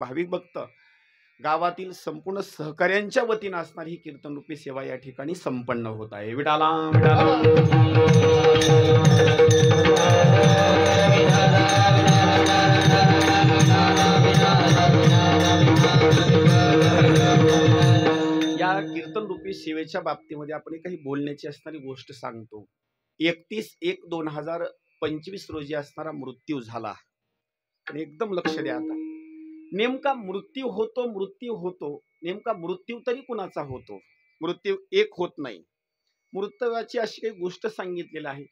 भाविक भक्त गावातील संपूर्ण सहकार्यांच्या वतीनं असणारी ही कीर्तनरूपी सेवा या ठिकाणी संपन्न होत आहे। विठाला विठाला या कीर्तनरूपी सेवेच्या बाबतीमध्ये आपण काही बोलण्याची असणारी गोष्ट सांगतो। 31/1/2025 रोजी असणारा मृत्यू झाला। एकदम लक्ष द्या, आता नेमका मृत्यू होतो नेमका मृत्यू तरी कुणाचा होतो? मृत्यू एक होत नाही। मृत्यूची अशी काही गोष्ट सांगितलेली आहे,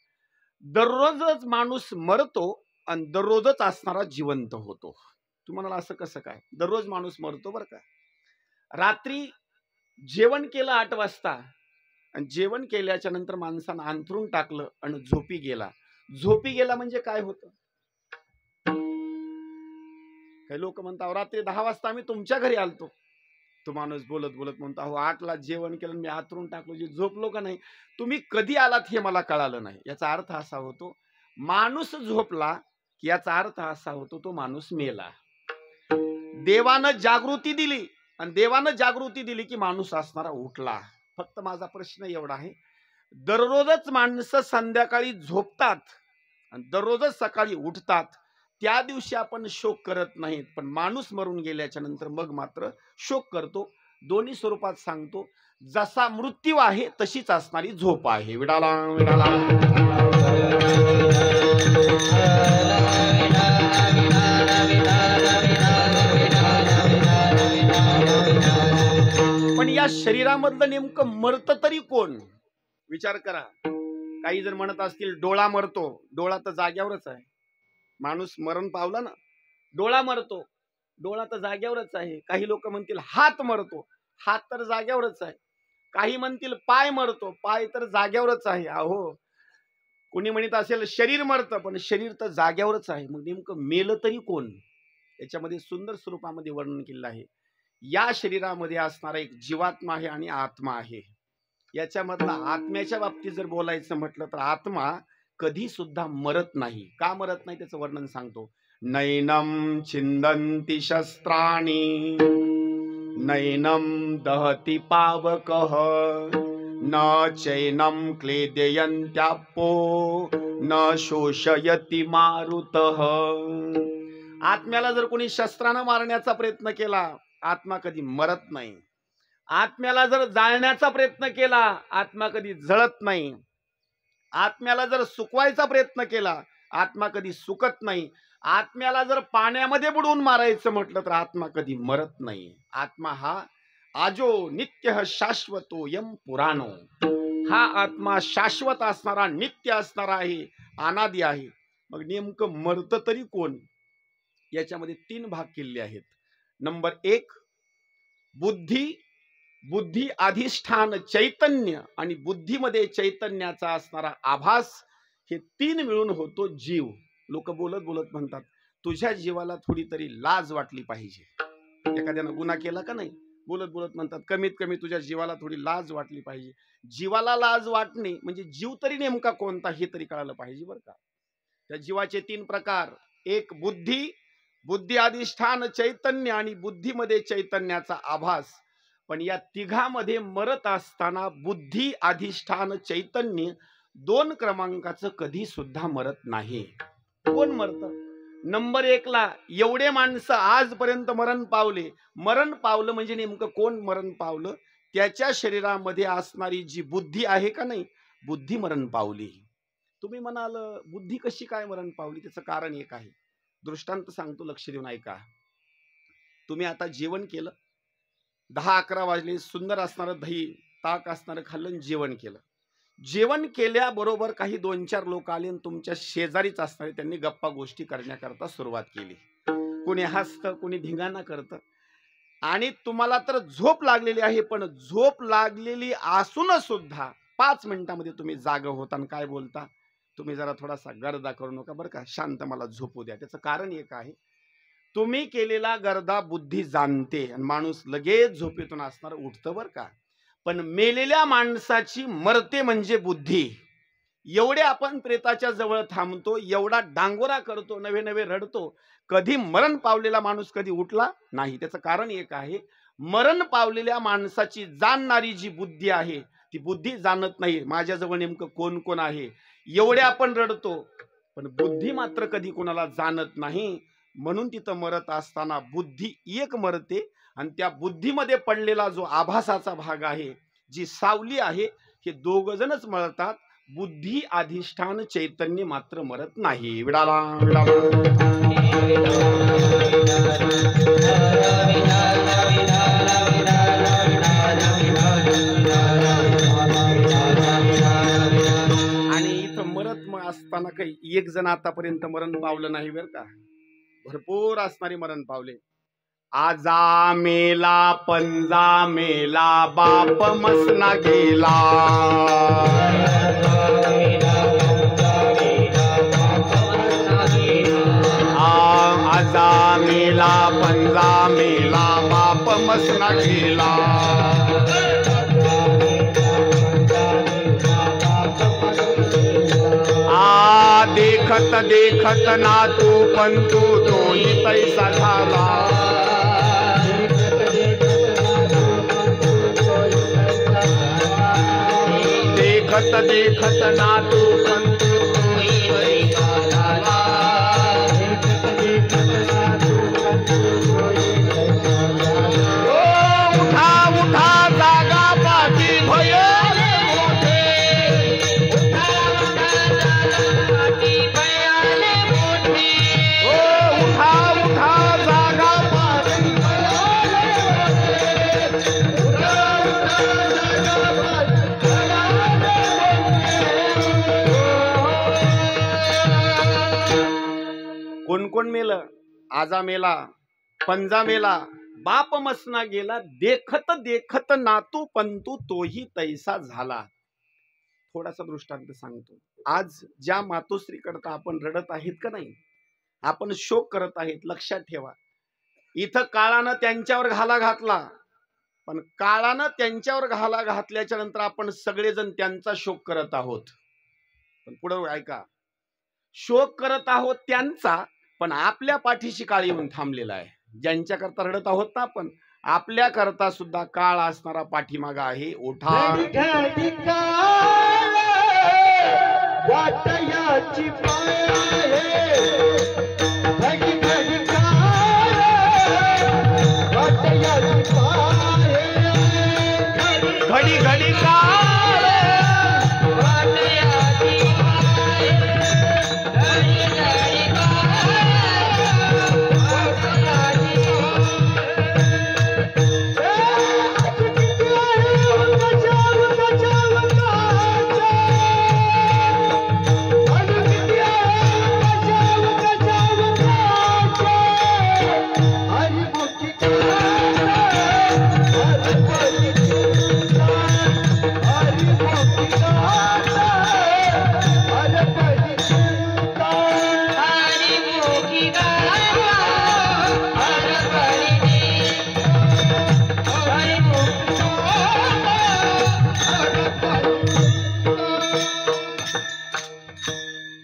दररोजच माणूस मरतो आणि दररोजच असणारा जिवंत होतो। तुम्हाला असं कसं काय? दररोज माणूस मरतो बरं का। रात्री जेवण केलं 8 वाजता आणि जेवण केल्याच्या नंतर माणसानं अंथरून टाकलं आणि झोपी गेला म्हणजे काय होतं? काही लोक म्हणतात रात्री 10 वाजता आम्ही तुमच्या घरी आलतो। तो माणूस बोलत बोलत म्हणतो, अहो 8 ला जेवण केलं मी आतरून टाकलो, जे झोपलो का नाही, तुम्ही कधी आलात हे मला कळालं नाही। याचा अर्थ असा होतो, माणूस झोपला की याचा अर्थ असा होतो तो माणूस मेला। देवानं जागृती दिली आणि देवानं जागृती दिली की माणूस असणारा उठला। फक्त माझा प्रश्न एवढा आहे, दररोजच माणसं संध्याकाळी झोपतात आणि दररोजच सकाळी उठतात, त्या दिवशी आपण शोक करत नाहीत, पण माणूस मरून गेल्याच्या नंतर मग मात्र शोक करतो। दोन्ही स्वरूपात सांगतो, जसा मृत्यू आहे तशीच असणारी झोप आहे। विडाला विडाला पण या शरीरामधलं नेमकं मरत तरी कोण? विचार करा। काही जण म्हणत असतील डोळा मरतो, डोळा तर जाग्यावरच आहे। माणूस मरण पावला ना, डोळा मरतो, डोळा तर जाग्यावरच आहे। काही लोक म्हणतील हात मरतो, हात तर जाग्यावरच आहे। काही म्हणतील पाय मरतो, पाय तर जाग्यावरच आहे। अहो, कोणी म्हणत असेल शरीर मरतं, पण शरीर तर जाग्यावरच आहे। मग नेमकं मेलं तरी कोण? याच्यामध्ये सुंदर स्वरूपामध्ये वर्णन केलेलं आहे। या शरीरामध्ये असणारा एक जीवात्मा आहे आणि आत्मा आहे। याच्यामधला आत्म्याच्या बाबतीत जर बोलायचं म्हटलं तर आत्मा कधी सुद्धा मरत नाही। का मरत नाही त्याचं वर्णन सांगतो। नैनम छिंदन्ति शस्त्राणि नैनम दहति पावकः न चैनम क्लेदयन्त्यापो न शोषयति मारुतः। आत्म्याला जर कोणी शस्त्रानं मारण्याचा प्रयत्न केला, आत्मा कधी मरत नाही। आत्म्याला जर जाळण्याचा प्रयत्न केला, आत्मा कधी जळत नाही। आत्म्याला जर सुकवायचा प्रयत्न केला, आत्मा कधी सुकत नाही। आत्म्याला जर पाण्यामध्ये बुडवून मारायचं म्हटलं तर आत्मा कधी मरत नाही। आत्मा हा आजो नित्य शाश्वतो यम पुराणो, हा आत्मा शाश्वत असणारा, नित्य असणारा आहे, अनादि आहे। मग नेमकं मरत तरी कोण? याच्यामध्ये 3 भाग केलेले आहेत। नंबर 1 बुद्धी, बुद्धी अधिष्ठान चैतन्य आणि बुद्धीमध्ये चैतन्याचा असणारा आभास, हे 3 मिळून होतो जीव। लोक बोलत बोलत म्हणतात तुझ्या जीवाला थोडी तरी लाज वाटली पाहिजे। एखाद्यानं गुन्हा केला का नाही, बोलत बोलत म्हणतात कमीत कमी तुझ्या जीवाला थोडी लाज वाटली पाहिजे। जीवाला लाज वाटणे म्हणजे जीव तरी नेमका कोणता हे तरी कळालं पाहिजे बरं का। त्या जीवाचे 3 प्रकार, एक बुद्धी, बुद्धी अधिष्ठान चैतन्य आणि बुद्धीमध्ये चैतन्याचा आभास। पण या तिघामध्ये मरत असताना बुद्धी अधिष्ठान चैतन्य 2 क्रमांकाचं कधी सुद्धा मरत नाही। कोण मरतं? नंबर 1 ला एवढे माणसं आजपर्यंत मरण पावले। मरण पावलं म्हणजे नेमकं कोण मरण पावलं? त्याच्या शरीरामध्ये असणारी जी बुद्धी आहे का नाही, बुद्धी मरण पावली। तुम्ही म्हणाल बुद्धी कशी काय मरण पावली? त्याचं कारण एक आहे, दृष्टांत सांगतो, लक्ष देऊन ऐका। तुम्ही आता जेवण केलं, 10-11 वाजले, सुंदर असणारं दही ताक असणारं खाल्लं, जेवण केलं। जेवण केल्याबरोबर काही 2-4 लोक आले आणि तुमच्या शेजारीच असणारे, त्यांनी गप्पा गोष्टी करण्याकरता सुरुवात केली। कोणी हसतं, कोणी धिंगाणा करतं आणि तुम्हाला तर झोप लागलेली आहे, पण झोप लागलेली असून सुद्धा 5 मिनिटांमध्ये तुम्ही जाग होता आणि काय बोलता, तुम्ही जरा थोडासा गर्दा करू नका बरं का, शांत मला झोपू द्या। त्याचं कारण एक आहे, तुम्ही केलेला गर्दा बुद्धी जाणते आणि माणूस लगेच झोपेतून असणार उठतं बरं का। पण मेलेल्या माणसाची मरते म्हणजे बुद्धी। एवढे आपण प्रेताच्या जवळ थांबतो, एवढा डांगोरा करतो, नवे नवे रडतो, कधी मरण पावलेला माणूस कधी उठला नाही. त्याचं कारण एक आहे, मरण पावलेल्या माणसाची जाणणारी जी बुद्धी आहे ती बुद्धी जाणत नाही माझ्याजवळ नेमकं कोण कोण आहे. एवढे आपण रडतो, पण बुद्धी मात्र कधी कोणाला जाणत नाही. म्हणून तिथं मरत असताना बुद्धी एक मरते, आणि त्या बुद्धीमध्ये पडलेला जो आभासाचा भाग आहे, जी सावली आहे, हे दोघ जणच मरतात. बुद्धी अधिष्ठान चैतन्य मात्र मरत नाही. विडाला आणि इथं मरत असताना काही एक जण आतापर्यंत मरण पावलं नाही बरं का. भरपूर असणारी मरण पावले. आजा मेला पंजा मेला बाप मसना गेला. आजा मेला पंजा मेला बाप मसना गेला. देखत देखत ना तू पंतू तोही तैसा झाला. देखत देखत ना तू पंतू तोही तैसा झाला. उठा उठा जागा पाठी भय कोण कोण मेलं. आजा मेला, पंजा मेला, बाप मसना गेला. देखत देखत नातू पंतू तोही तैसा झाला. थोडासा दृष्टांत सांगतो. आज ज्या मातोश्री करता आपण रडत आहेत का नाही, आपण शोक करत आहेत, लक्षात ठेवा, इथं काळानं त्यांच्यावर घाला घातला, पण काळानं त्यांच्यावर घाला घातल्याच्या नंतर आपण सगळेजण त्यांचा शोक करत आहोत. पण पुढे ऐका, शोक करत आहोत त्यांचा, पण आपल्या पाठीशी काळ येऊन थांबलेला आहे. ज्यांच्या करता रडत आहोत ना आपण, आपल्या करता सुद्धा काळ असणारा पाठीमागा आहे. उठा घडी घडी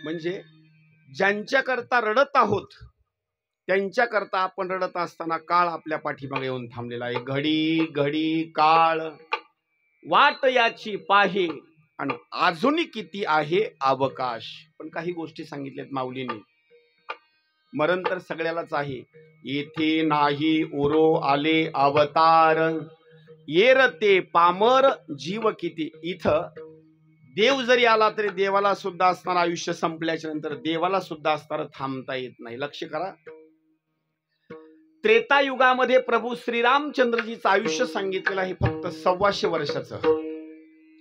म्हणजे ज्यांच्या करता रडत आहोत त्यांच्या करता आपण रडत असताना काळ आपल्या पाठीमागे येऊन थांबलेला आहे. घडी घडी काळ वाट याची पाहे, आणि अजूनही किती आहे अवकाश. पण काही गोष्टी सांगितल्यात माऊलींनी. मरण तर सगळ्यालाच आहे. येथे नाही उरो आले अवतार, येरते पामर जीव किती. इथं देव जरी आला तरी देवाला सुद्धा असणार आयुष्य संपल्याच्या नंतर देवाला सुद्धा असणार थांबता येत नाही. लक्ष करा, त्रेतायुगामध्ये प्रभू श्रीरामचंद्रजीचं आयुष्य सांगितलेलं आहे फक्त 125 वर्षाचं.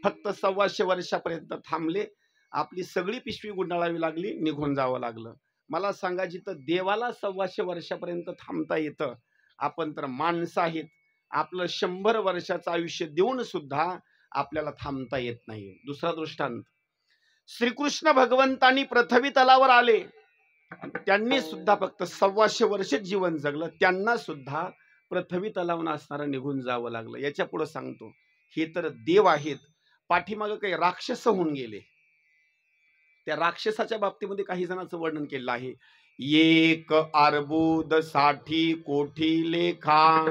फक्त 125 वर्षापर्यंत थांबले. आपली सगळी पिशवी गुंडाळावी लागली, निघून जावं लागलं. मला सांगा, जिथं देवाला 125 वर्षापर्यंत थांबता येतं, आपण तर माणसं आहेत. आपलं 100 वर्षाचं आयुष्य देऊन सुद्धा आपल्याला थांबता येत नाही. दुसरा दृष्टांत, श्रीकृष्ण भगवंतांनी पृथ्वी तलावर आले, त्यांनी सुद्धा फक्त 125 वर्ष जीवन जगलं. त्यांना सुद्धा पृथ्वी तलावून असणारं निघून जावं लागलं. याच्या पुढे सांगतो, हे तर देव आहेत, पाठीमागं काही राक्षस होऊन गेले. त्या राक्षसाच्या बाबतीमध्ये काही जणांचं वर्णन केलं आहे. 1 अर्बुद 60 कोटी लेखा,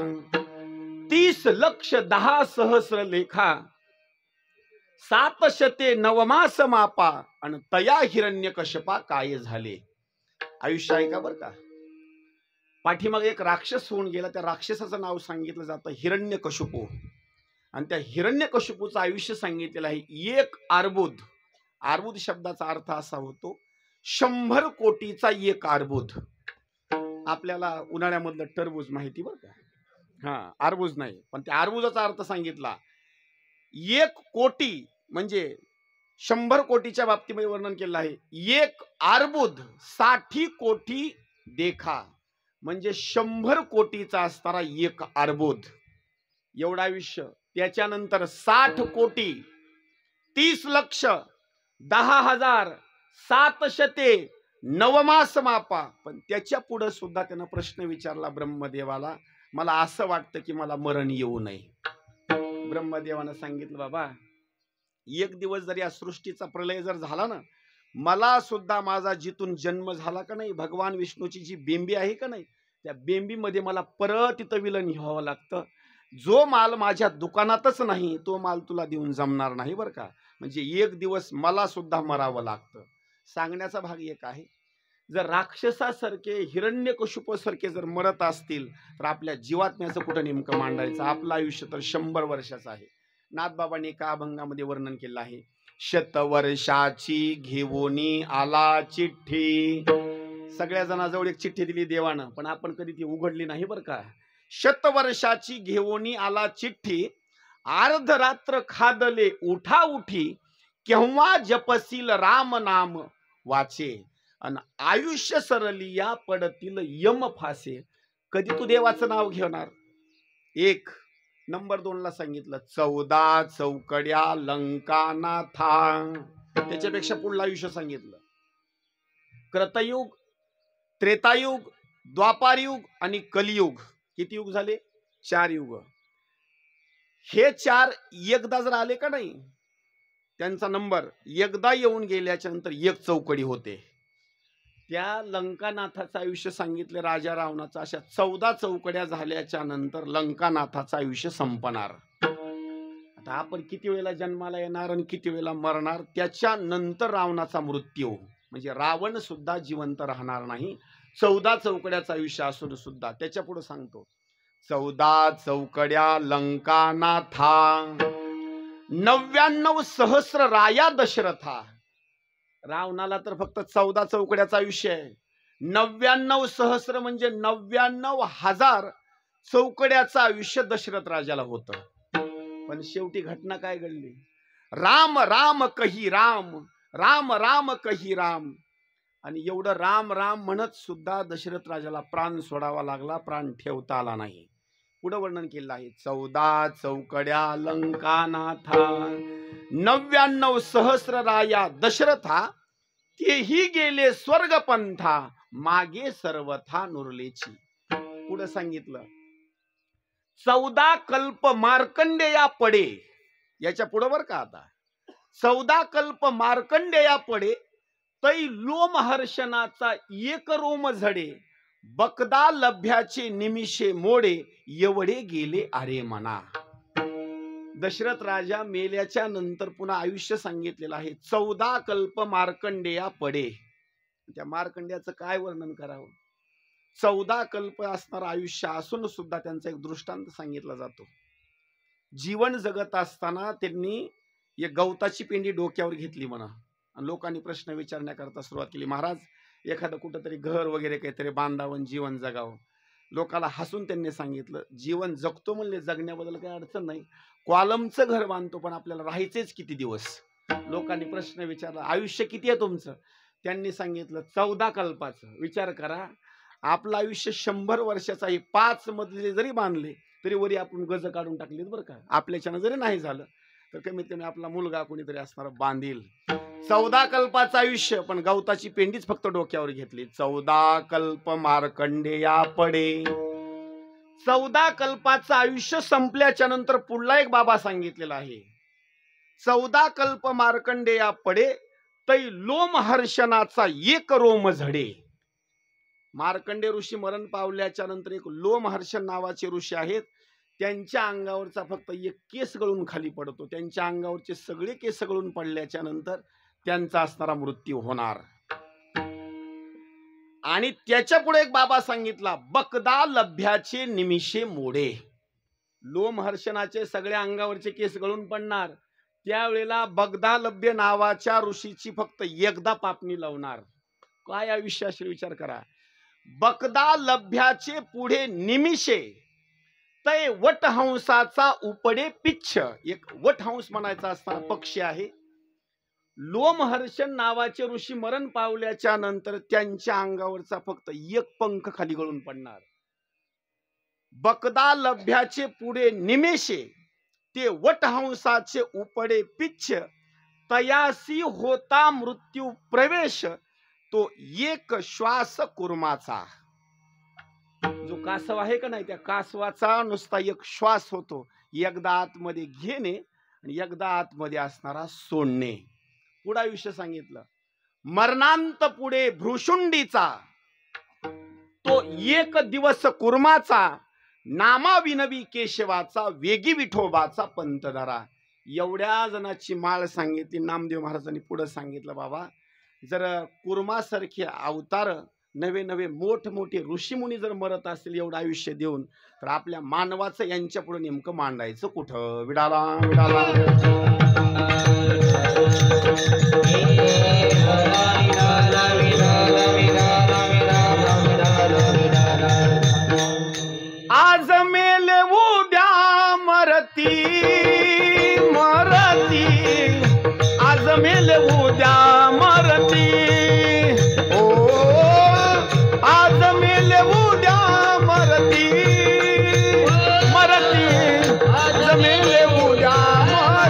30 लक्ष 10 सहस्र लेखा, 700 नवमास मापा, आणि तया हिरण्यकश्यपा काय झाले. आयुष्य आहे का बरं का. पाठीमागे एक राक्षस होऊन गेला, त्या राक्षसाचं नाव सांगितलं जातं हिरण्यकशिपू, आणि त्या हिरण्यकशिपूचं आयुष्य सांगितलेलं आहे 1 अर्बुद. अर्बुद शब्दाचा अर्थ असा होतो 100 कोटीचा 1 अर्बुद. आपल्याला उन्हाळ्यामधलं टरबूज माहिती बरं का, हा अर्बुज नाही, पण त्या अर्बुजाचा अर्थ सांगितला. 1 कोटी म्हणजे 100 कोटीच्या बाबतीमध्ये वर्णन केलं आहे. 1 अर्बुद 60 कोटी देखा म्हणजे 100 कोटीचा असणारा 1 अर्बुद एवढं आयुष्य. त्याच्यानंतर 60 कोटी, 30 लक्ष, 10,000, 700 नवमास मापा. पण त्याच्या पुढे सुद्धा त्यानं प्रश्न विचारला ब्रह्मदेवाला, मला असं वाटतं की मला मरण येऊ नये. ब्रह्मदेवानं सांगितलं, बाबा एक दिवस जर या सृष्टीचा प्रलय जर झाला ना, मला सुद्धा माझा जिथून जन्म झाला का नाही, भगवान विष्णूची जी बेंबी आहे का नाही, त्या बेंबीमध्ये मला परत इथं विलीन व्हावं लागतं. जो माल माझ्या दुकानातच नाही तो माल तुला देऊन जमणार नाही बरं का. म्हणजे एक दिवस मला सुद्धा मरावं लागतं. सांगण्याचा भाग एक आहे, जर राक्षसासारखे हिरण्यकशिपूसारखे जर मरत असतील तर आपल्या जीवात्म्याचं कुठं नेमकं मांडायचं. आपलं आयुष्य तर 100 वर्षाचं आहे. नाथबाबांनी एका अभंगामध्ये वर्णन केलं आहे, 100 वर्षाची घेऊनी आला चिठ्ठी. सगळ्या जणांजवळ एक चिठ्ठी दिली देवानं, पण आपण कधी ती उघडली नाही बरं का. 100 वर्षाची घेऊनी आला चिठ्ठी, अर्धरात्र खादले उठा उठी, केव्हा जपसील राम नाम वाचे, अन आयुष्य सरलिया पडतील यम फासे. कधी तू देवाचं नाव घेणार. 1 नंबर 2 ला सांगितलं 14 चौकड्या लंका नाथा. त्याच्यापेक्षा पुढलं आयुष्य सांगितलं. कृतयुग, त्रेतायुग, द्वापारयुग आणि कलियुग. किती युग झाले? 4 युग. हे 4 एकदा जर आले का नाही, त्यांचा नंबर एकदा येऊन गेल्याच्या नंतर 1 चौकडी होते. त्या लंकानाथाचं आयुष्य सांगितले राजा रावणाचं. अशा 14 चौकड्या झाल्याच्या नंतर लंकानाथाचं आयुष्य संपणार. आता आपण किती वेळेला जन्माला येणार आणि किती वेळेला मरणार, त्याच्यानंतर रावणाचा मृत्यू. म्हणजे रावण सुद्धा जिवंत राहणार नाही. 14 चौकड्याचं आयुष्य असून सुद्धा. त्याच्या पुढे सांगतो 14 चौकड्या लंकानाथा, 99 सहस्र राया दशरथा. रावणाला तर फक्त 14 चौकड्याचं आयुष्य आहे. 99 सहस्र म्हणजे 99,000 चौकड्याचं आयुष्य दशरथ राजाला होतं. पण शेवटी घटना काय घडली? राम राम कही राम, राम राम कही राम. आणि एवढं राम राम म्हणत सुद्धा दशरथ राजाला प्राण सोडावा लागला, प्राण ठेवता आला नाही. पुढे वर्णन केलं आहे 14 चौकड्या लंकानाथा, 99 सहस्र राया दशरथा, तेही गेले स्वर्गपंथा, मागे सर्वथा नुरलेची. पुढे सांगितलं 14 कल्प मार्कंडेया पडे. याच्या पुढे बर का, आता 14 कल्प मार्कंडेया पडे, तै लोमहर्षणाचा एक रोम झडे, बकदा लभ्याचे निमिषे मोडे, एवढे गेले अरे मना. दशरथ राजा मेल्याच्या नंतर पुन्हा आयुष्य सांगितलेलं आहे 14 कल्प मार्कंडेया पडे. त्या मार्कंडेयाचं काय वर्णन करावं. 14 कल्प असणारं आयुष्य असून सुद्धा त्यांचा एक दृष्टांत सांगितला जातो. जीवन जगत असताना त्यांनी एक गवताची पेंडी डोक्यावर घेतली म्हणा, आणि लोकांनी प्रश्न विचारण्याकरता सुरुवात केली, महाराज एखादं कुठंतरी घर वगैरे काहीतरी बांधावं, जीवन जगावं. लोकाला हसून त्यांनी सांगितलं, जीवन जगतो म्हणले, जगण्याबद्दल काही अडचण नाही, कॉलमचं घर बांधतो, पण आपल्याला राहायचेच किती दिवस. लोकांनी प्रश्न विचारला, आयुष्य किती आहे तुमचं? त्यांनी सांगितलं 14 कल्पाचं. विचार करा, आपलं आयुष्य 100 वर्षाचं आहे. 5 मजले जरी बांधले तरी वरी आपण गज काढून टाकलीत बरं का. आपल्याच्यानं जरी नाही झालं तर कमीत कमी आपला मुलगा कोणीतरी असणार बांधील. 14 कल्पाचं आयुष्य, पण गवताची पेंडीच फक्त डोक्यावर घेतली. 14 कल्प मार्कंडेया पडे. 14 कल्पाचं आयुष्य संपल्याच्या नंतर पुढला एक बाबा सांगितलेला आहे 14 कल्प मार्कंडेया पडे, तै लोमहर्षणाचा एक रोम झडे. मार्कंडे ऋषी मरण पावल्याच्या नंतर एक लोमहर्षण नावाचे ऋषी आहेत, त्यांच्या अंगावरचा फक्त एक केस गळून खाली पडतो. त्यांच्या अंगावरचे सगळे केस गळून पडल्याच्या नंतर त्यांचा असणारा मृत्यू होणार. आणि त्याच्या पुढे एक बाबा सांगितला, बकदा लभ्याचे निमिषे मोडे. लोमहर्षणाचे सगळ्या अंगावरचे केस गळून पडणार, त्यावेळेला बगदा लभ्य नावाच्या ऋषीची फक्त एकदा पापणी लावणार. काय आयुष्याशी विचार करा. बकदा लभ्याचे पुढे निमिषे तै वटहंसाचा उपडे पिच्छ. एक वटहंस म्हणायचा असणारा पक्षी आहे. लोमहर्षण नावाचे ऋषी मरण पावल्याच्या नंतर त्यांच्या अंगावरचा फक्त एक पंख खाली गळून पडणार. बकदा लभ्याचे पुढे निमेषे ते वटहंसाचे उपडे पिच्छ. तयासी होता मृत्यू प्रवेश तो एक श्वास कुर्माचा. जो कासव आहे का नाही, त्या कासवाचा नुसता एक श्वास होतो. एकदा आतमध्ये घेणे आणि एकदा आतमध्ये असणारा सोडणे. पुढे आयुष्य सांगितलं. मरणांत पुढे भ्रुशुंडीचा तो एक दिवस कुर्माचा. नामा विनवी केशवाचा वेगी विठोबाचा पंतधरा. एवढ्या जणांची माळ सांगितली. नामदेव महाराजांनी पुढे सांगितलं, बाबा जर कुर्मासारखे अवतार नवे नवे मोठमोठे ऋषीमुनी जर मरत असतील एवढं आयुष्य देऊन, तर आपल्या मानवाचं यांच्या पुढे नेमकं मांडायचं कुठं. विडाला विडाला आज मेले उद्या मरती मरती. आज मेले उद्या मरती. आज मेले उद्या मरती मरती. आज मेले उद्या मरती.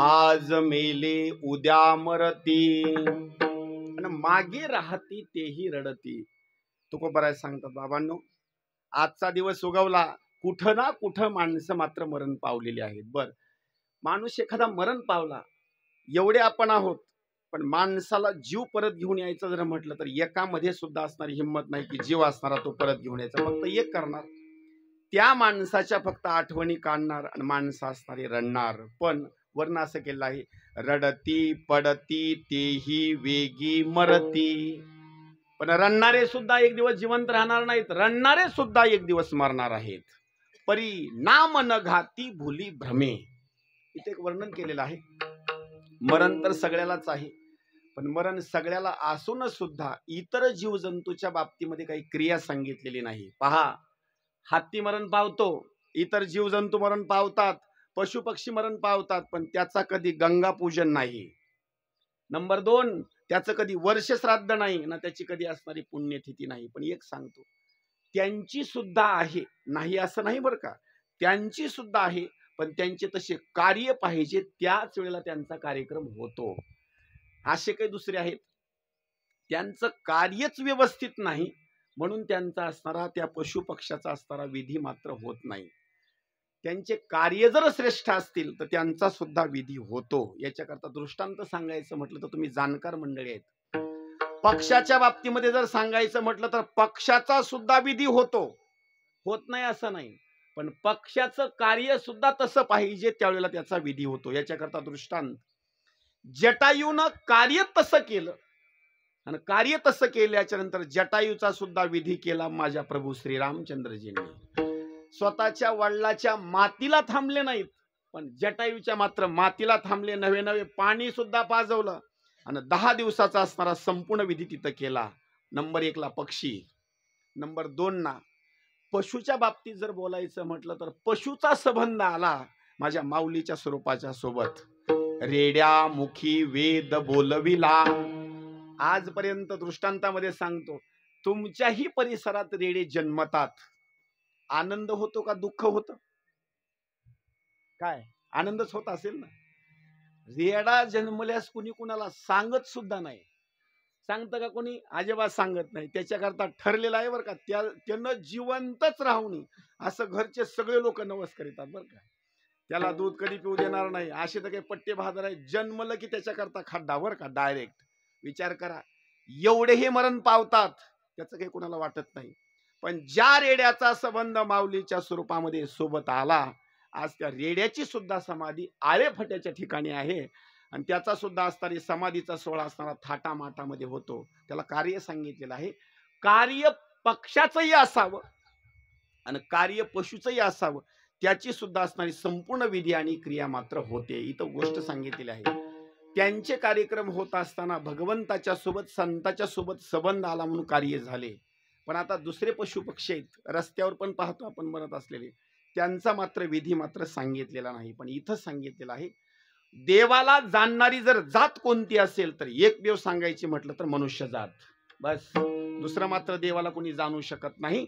आज मेले उद्या मरती आणि मागे राहती तेही रडती. तुकोबराय सांगतात, बाबांनो आजचा दिवस उगवला, कुठं ना कुठं माणसं मात्र मरण पावलेली आहेत. बर, माणूस एखादा मरण पावला एवढे आपण आहोत, पण माणसाला जीव परत घेऊन यायचं जर म्हटलं तर एकामध्ये सुद्धा असणारी हिंमत नाही की जीव असणारा तो परत घेऊन यायचा. फक्त एक करणार, त्या माणसाच्या फक्त आठवणी काढणार आणि माणसं असणारी रडणार. पण वर्ण असं केलं आहे, रडती पडती तेही वेगी मरती. पण रडणारे सुद्धा एक दिवस जिवंत राहणार नाहीत, रडणारे सुद्धा एक दिवस मरणार आहेत. परी नाम न घाती भुली भ्रमे. इथे एक वर्णन केलेलं आहे. मरण तर सगळ्यालाच आहे, पण मरण सगळ्याला असून सुद्धा इतर जीवजंतूच्या बाबतीमध्ये काही क्रिया सांगितलेली नाही. पहा, हत्ती मरण पावतो, इतर जीवजंतू मरण पावतात, पशु पक्षी मरण पावतात, पण त्याचा कधी गंगा पूजन नाही, नंबर 2, त्याचं कधी वर्ष श्राद्ध नाही ना त्याची कधी असणारी पुण्यतिथी नाही. पण एक सांगतो, त्यांची सुद्धा आहे, नाही असं नाही बरं का, त्यांची सुद्धा आहे, पण त्यांचे तसे कार्य पाहिजे त्याच वेळेला त्यांचा कार्यक्रम होतो. असे काही दुसरे आहेत त्यांचं कार्यच व्यवस्थित नाही, म्हणून त्यांचा असणारा त्या पशुपक्षाचा असणारा विधी मात्र होत नाही. त्यांचे कार्य जर श्रेष्ठ असतील तर त्यांचा सुद्धा विधी होतो. याच्याकरता दृष्टांत सांगायचं म्हटलं तर तुम्ही जाणकार मंडळी आहेत. पक्षाच्या बाबतीमध्ये जर सांगायचं म्हटलं तर पक्षाचा सुद्धा विधी होतो, होत नाही असं नाही, पण पक्षाचं कार्य सुद्धा तसं पाहिजे त्यावेळेला त्याचा विधी होतो. याच्याकरता दृष्टांत, जटायूनं कार्य तसं केलं आणि कार्य तसं केल्याच्या नंतर जटायूचा सुद्धा विधी केला माझ्या प्रभू श्रीरामचंद्रजींनी. स्वतःच्या वडिलाच्या मातीला थांबले नाहीत, पण जटायूच्या मात्र मातीला थांबले, नवे नवे पाणी सुद्धा पाजवलं आणि 10 दिवसाचा असणारा संपूर्ण विधी तिथं केला. नंबर 1 ला पक्षी. नंबर 2 ना पशुच्या बाबतीत जर बोलायचं म्हटलं तर पशुचा संबंध आला माझ्या माऊलीच्या स्वरूपाच्या सोबत. रेड्या मुखी वेद बोलविला. आजपर्यंत दृष्टांतामध्ये सांगतो, तुमच्याही परिसरात रेडे जन्मतात, आनंद होतो का दुःख होतं? काय आनंदच होत असेल ना. रेडा जन्मल्यास कुणी कुणाला सांगत सुद्धा नाही. सांगतं का कोणी? अजिबात सांगत नाही. त्याच्याकरता ठरलेलं आहे बरं का, त्यानं जिवंतच राहू नये असं घरचे सगळे लोक नवस करीतात बरं का. त्याला दूध कधी पिऊ देणार नाही असे तर काही पट्टे बहादर आहे. जन्मलं की त्याच्याकरता खड्डा बरं का, डायरेक्ट. विचार करा, एवढे हे मरण पावतात, त्याचं काही कुणाला वाटत नाही. पण ज्या रेड्याचा संबंध माऊलीच्या स्वरूपामध्ये सोबत आला, आज त्या रेड्याची सुद्धा समाधी आळेफट्याच्या ठिकाणी आहे आणि त्याचा सुद्धा असणारी समाधीचा सोहळा असणारा थाटामाटामध्ये होतो. त्याला कार्य सांगितलेलं आहे. कार्य पक्षाचंही असावं आणि कार्य पशुचंही असावं, त्याची सुद्धा असणारी संपूर्ण विधी आणि क्रिया मात्र होते. इथं गोष्ट सांगितलेली आहे. त्यांचे कार्यक्रम होत असताना भगवंताच्या सोबत संताच्या सोबत संबंध आला म्हणून कार्य झाले. पण आता दुसरे पशु पक्षी आहेत रस्त्यावर पण पाहतो आपण म्हणत असलेले, त्यांचा मात्र विधी मात्र सांगितलेला नाही. पण इथं सांगितलेलं आहे, देवाला जाणणारी जर जात कोणती असेल तर एक देव सांगायची म्हटलं तर मनुष्य जात, बस. दुसरं मात्र देवाला कोणी जाणू शकत नाही.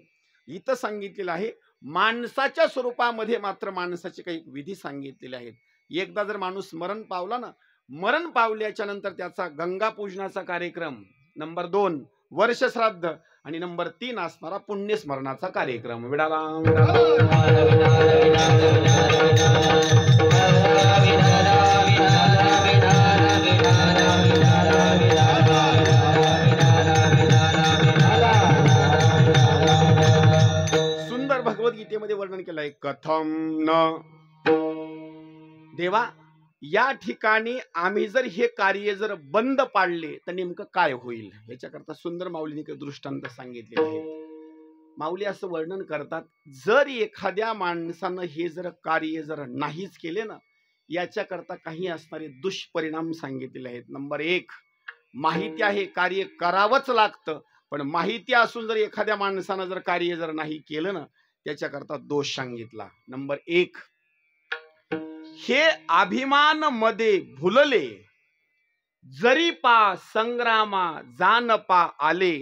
इथं सांगितलेलं आहे माणसाच्या स्वरूपामध्ये मात्र माणसाचे काही विधी सांगितलेले आहेत. एकदा जर माणूस मरण पावला ना, मरण पावल्याच्या नंतर त्याचा गंगा पूजनाचा कार्यक्रम, नंबर 2 वर्ष श्राद्ध आणि नंबर 3 असणारा पुण्यस्मरणाचा कार्यक्रम. विडाला सुंदर भगवद्गीतेमध्ये वर्णन केलंय. कथम न देवा, या ठिकाणी आम्ही जर हे कार्य जर बंद पाडले तर नेमकं काय होईल? याच्याकरता सुंदर माऊलीने काही दृष्टांत सांगितलेले आहे. माऊली असं वर्णन करतात, जर एखाद्या माणसानं हे जर कार्य जर नाहीच केले ना, याच्याकरता काही असणारे दुष्परिणाम सांगितलेले आहेत. नंबर 1, माहिती आहे कार्य करावंच लागतं, पण माहिती असून जर एखाद्या माणसानं जर कार्य जर नाही केलं ना, त्याच्याकरता दोष सांगितला. नंबर 1, हे अभिमान मध्ये भुलले, जरी पा संग्रामा जानपा आले,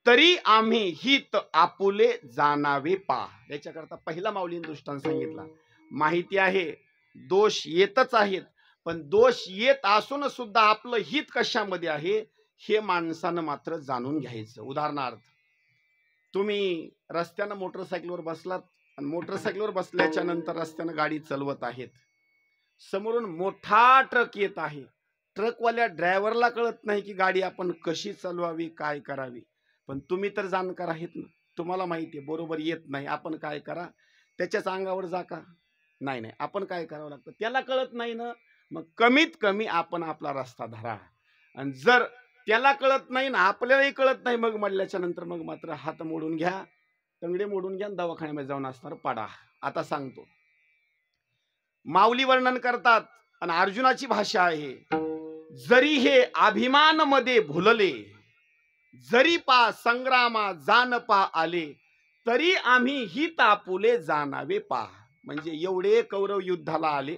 तरी आम्ही हित आपुले जाणावे पा. याच्याकरता पहिला माऊलीने दृष्टांत सांगितला. माहिती आहे दोष येतच आहेत, पण दोष येत असून सुद्धा आपलं हित कशामध्ये आहे हे माणसानं मात्र जाणून घ्यायचं. उदाहरणार्थ, तुम्ही रस्त्यानं मोटरसायकलवर बसलात आणि मोटरसायकलवर बसल्याच्या नंतर रस्त्यानं गाडी चालवत आहेत, समोरून मोठा ट्रक येत आहे. ट्रकवाल्या ड्रायव्हरला कळत नाही की गाडी आपण कशी चालवावी, काय करावी, पण तुम्ही तर जाणकार आहेत ना, तुम्हाला माहिती आहे बरोबर येत नाही, आपण काय करा, त्याच्याच अंगावर जा का? नाही नाही, आपण काय करावं लागतं, त्याला कळत नाही ना, मग कमीत कमी आपण आपला रस्ता धरा. आणि जर त्याला कळत नाही ना, आपल्यालाही कळत नाही, मग म्हणल्याच्या नंतर मग मात्र हात मोडून घ्या, तंगडे मोडून घ्या, दवाखान्यामध्ये जाऊन असणार पाडा. आता सांगतो, माऊली वर्णन करतात आणि अर्जुनाची भाषा आहे. जरी हे अभिमान मध्ये भुलले, जरी पा संग्रामा जानपा आले, तरी आम्ही हित आपुले जाणावे पा. म्हणजे एवढे कौरव युद्धाला आले,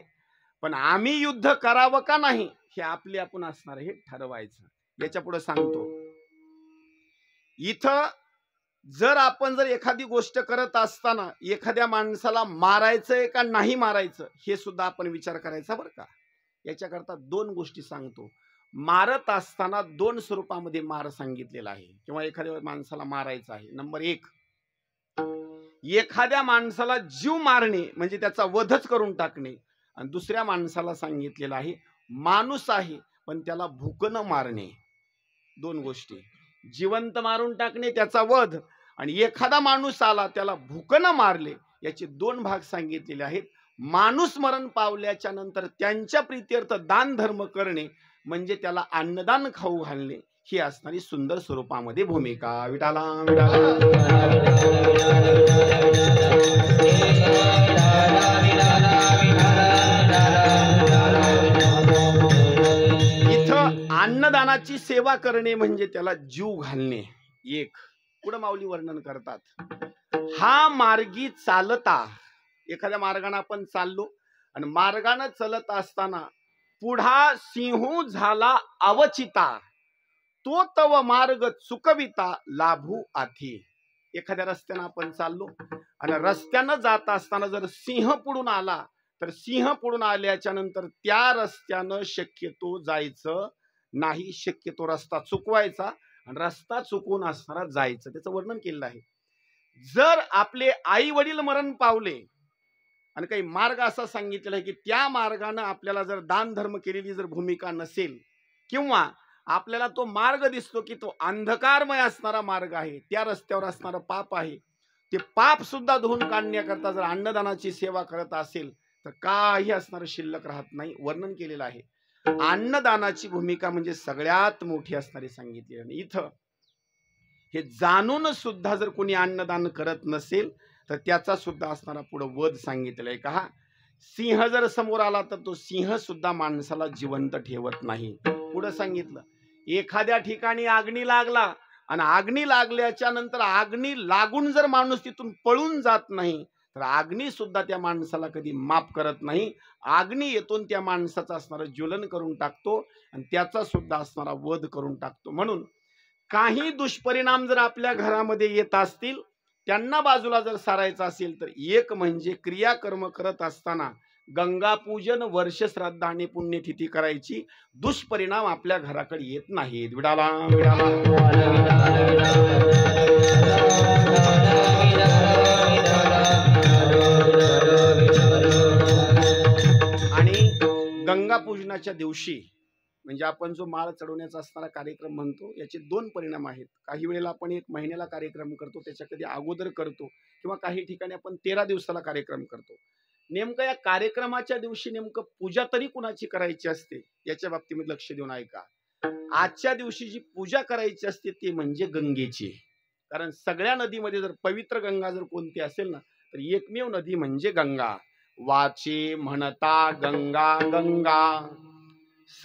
पण आम्ही युद्ध करावं का नाही हे आपले आपण असणार हे ठरवायचं. याच्या पुढे सांगतो, इथं जर आपण जर एखादी गोष्ट करत असताना एखाद्या माणसाला मारायचंय का नाही मारायचं हे सुद्धा आपण विचार करायचा बरं का. याच्याकरता दोन गोष्टी सांगतो. मारत असताना दोन स्वरूपामध्ये मार सांगितलेला आहे, किंवा एखाद्या माणसाला मारायचं आहे. नंबर एक, एखाद्या माणसाला जीव मारणे म्हणजे त्याचा वधच करून टाकणे. आणि दुसऱ्या माणसाला सांगितलेलं आहे माणूस आहे पण त्याला भुकनं मारणे. दोन गोष्टी, जिवंत मारून टाकणे त्याचा वध, आणि एखादा माणूस आला त्याला भुकनं मारले, याचे दोन भाग सांगितलेले आहेत. माणूस मरण पावल्याच्या नंतर त्यांच्या प्रीत्यर्थ दान धर्म करणे म्हणजे त्याला अन्नदान खाऊ घालणे, ही असणारी सुंदर स्वरूपामध्ये भूमिका. विठाला इथं अन्नदानाची सेवा करणे म्हणजे त्याला जीव घालणे. एक पुढे माऊली वर्णन करतात, हा मार्गी चालता, एखाद्या मार्गाने आपण चाललो आणि मार्गाने चालत असताना पुढा सिंह झाला अवचिता, तो तव मार्ग चुकविता लाभू आधी. एखाद्या रस्त्याने आपण चाललो आणि रस्त्यानं जात असताना जर सिंह पुढून आला तर सिंह पुढून आल्याच्या नंतर त्या रस्त्यानं शक्यतो जायचं नाही, शक्यतो रस्ता चुकवायचा आणि रस्ता चुकून असणारा जायचं. त्याचं वर्णन केलेलं आहे. जर आपले आई वडील मरण पावले आणि काही मार्ग असा सांगितलेला आहे की त्या मार्गाने आपल्याला जर दान धर्म केलेली जर भूमिका नसेल, किंवा आपल्याला तो मार्ग दिसतो की तो अंधकारमय असणारा मार्ग आहे, त्या रस्त्यावर असणारा पाप आहे, ते पाप सुद्धा धुवून काढण्याकरता जर अन्नदानाची सेवा करत असेल तर काही असणारं शिल्लक राहत नाही. वर्णन केलेलं आहे. अन्नदानाची भूमिका म्हणजे सगळ्यात मोठी असणारी सांगितली. आणि इथं हे जाणून सुद्धा जर कोणी अन्नदान करत नसेल तर त्याचा सुद्धा असणारा पुढे वध सांगितलेला आहे. का सिंह जर समोर आला तर तो सिंह सुद्धा माणसाला जिवंत ठेवत नाही. पुढे सांगितलं, एखाद्या ठिकाणी अग्नी लागला आणि अग्नी लागल्याच्या नंतर अग्नी लागून जर माणूस तिथून पळून जात नाही तर अग्नी सुद्धा त्या माणसाला कधी माफ करत नाही. अग्नी येतून त्या माणसाचं असणारं ज्वलन करून टाकतो आणि त्याचा सुद्धा असणारा वध करून टाकतो. म्हणून काही दुष्परिणाम जर आपल्या घरामध्ये येत असतील त्यांना बाजूला जर सारायचं असेल तर एक म्हणजे क्रियाकर्म करत असताना गंगापूजन, वर्ष श्राद्ध आणि पुण्यतिथी करायची. दुष्परिणाम आपल्या घराकडे येत नाहीत. विडाला आणि गंगापूजनाच्या दिवशी म्हणजे आपण जो माळ चढवण्याचा असणारा कार्यक्रम म्हणतो, याचे दोन परिणाम आहेत. काही वेळेला आपण 1 महिन्याला कार्यक्रम करतो, त्याच्या कधी अगोदर करतो, किंवा काही ठिकाणी आपण 13 दिवसाला कार्यक्रम करतो. नेमकं या कार्यक्रमाच्या दिवशी नेमकं पूजा तरी कुणाची करायची असते याच्या बाबतीमध्ये लक्ष देऊन ऐका. आजच्या दिवशी जी पूजा करायची असते ती म्हणजे गंगेची. कारण सगळ्या नदीमध्ये जर पवित्र गंगा जर कोणती असेल ना तर एकमेव नदी म्हणजे गंगा. वाचे म्हणता गंगा गंगा,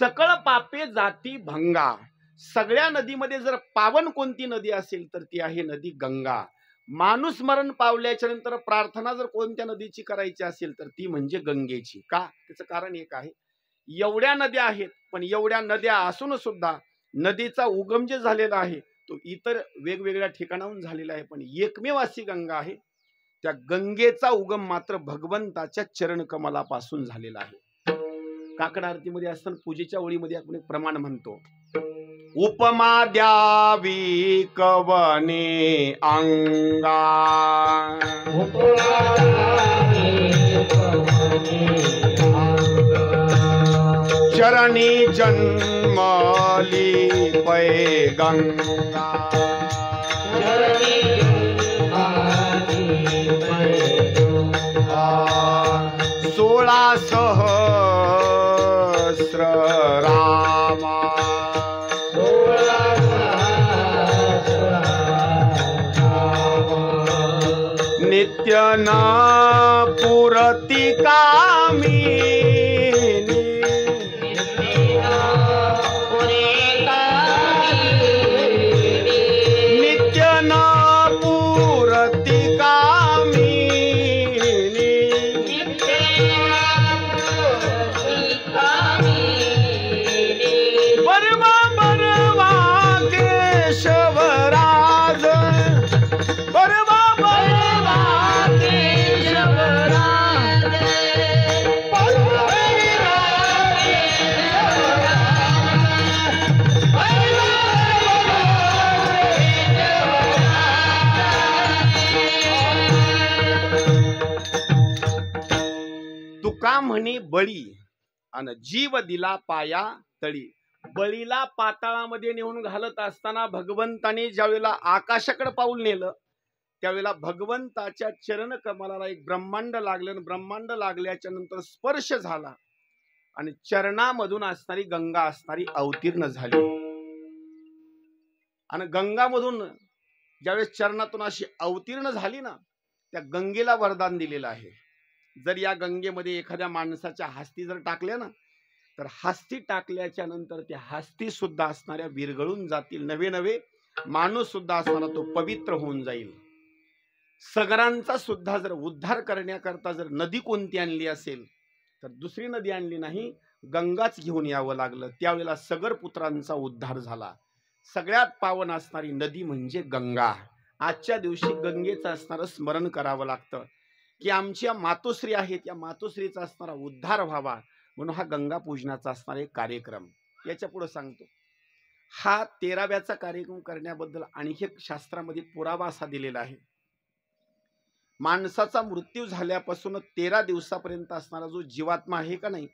सकळ पापे जाती भंगा. सगळ्या नदीमध्ये जर पावन कोणती नदी असेल तर ती आहे नदी गंगा. माणूस मरण पावल्याच्या नंतर प्रार्थना जर कोणत्या नदीची करायची असेल तर ती म्हणजे गंगेची. का? त्याचं कारण एक आहे, एवढ्या नद्या आहेत पण एवढ्या नद्या असून सुद्धा नदीचा उगम जे झालेला आहे तो इतर वेगवेगळ्या ठिकाणाहून झालेला आहे, पण एकमेव अशी गंगा आहे. त्या गंगेचा उगम मात्र भगवंताच्या चरणकमलापासून झालेला आहे. काकड आरतीमध्ये असताना पूजेच्या ओळीमध्ये आपण एक प्रमाण म्हणतो, उपमा द्यावी कवने अंगा, चरणी जन्मली पै गंगा, 16 सहस्र रामा, नित्य न पुरती कामी, नित्य न पुरती कामी, दिला म्हणे बळी आणि जीव दिला पाया तळी. बळीला पाताळामध्ये नेऊन घालत असताना भगवंताने ज्यावेळेला आकाशाकडे पाऊल नेलं त्यावेळेला भगवंताच्या चरण कमलाला एक ब्रह्मांड लागलं आणि ब्रह्मांड लागल्याच्या नंतर स्पर्श झाला आणि चरणामधून असणारी गंगा असणारी अवतीर्ण झाली. आणि गंगामधून ज्यावेळेस चरणातून अशी अवतीर्ण झाली ना, त्या गंगेला वरदान दिलेलं आहे. जर या गंगेमध्ये एखाद्या माणसाच्या हस्ती जर टाकल्या ना, तर हस्ती टाकल्याच्या नंतर त्या हस्ती सुद्धा असणाऱ्या विरघळून जातील. नवे नवे माणूस सुद्धा असणारा तो पवित्र होऊन जाईल. सगरांचा सुद्धा जर उद्धार करण्याकरता जर नदी कोणती आणली असेल तर दुसरी नदी आणली नाही, गंगाच घेऊन यावं लागलं. त्यावेळेला सगर पुत्रांचा उद्धार झाला. सगळ्यात पावन असणारी नदी म्हणजे गंगा. आजच्या दिवशी गंगेचं असणारं स्मरण करावं लागतं की आमच्या मातोश्री आहेत, या मातोश्रीचा असणारा उद्धार व्हावा, म्हणून हा गंगा पूजनाचा असणारा एक कार्यक्रम. याच्या पुढे सांगतो, हा 13व्याचा कार्यक्रम करण्याबद्दल आणखी एक शास्त्रामध्ये पुरावा असा दिलेला आहे. माणसाचा मृत्यू झाल्यापासून 13 दिवसापर्यंत असणारा जो जीवात्मा आहे का नाही,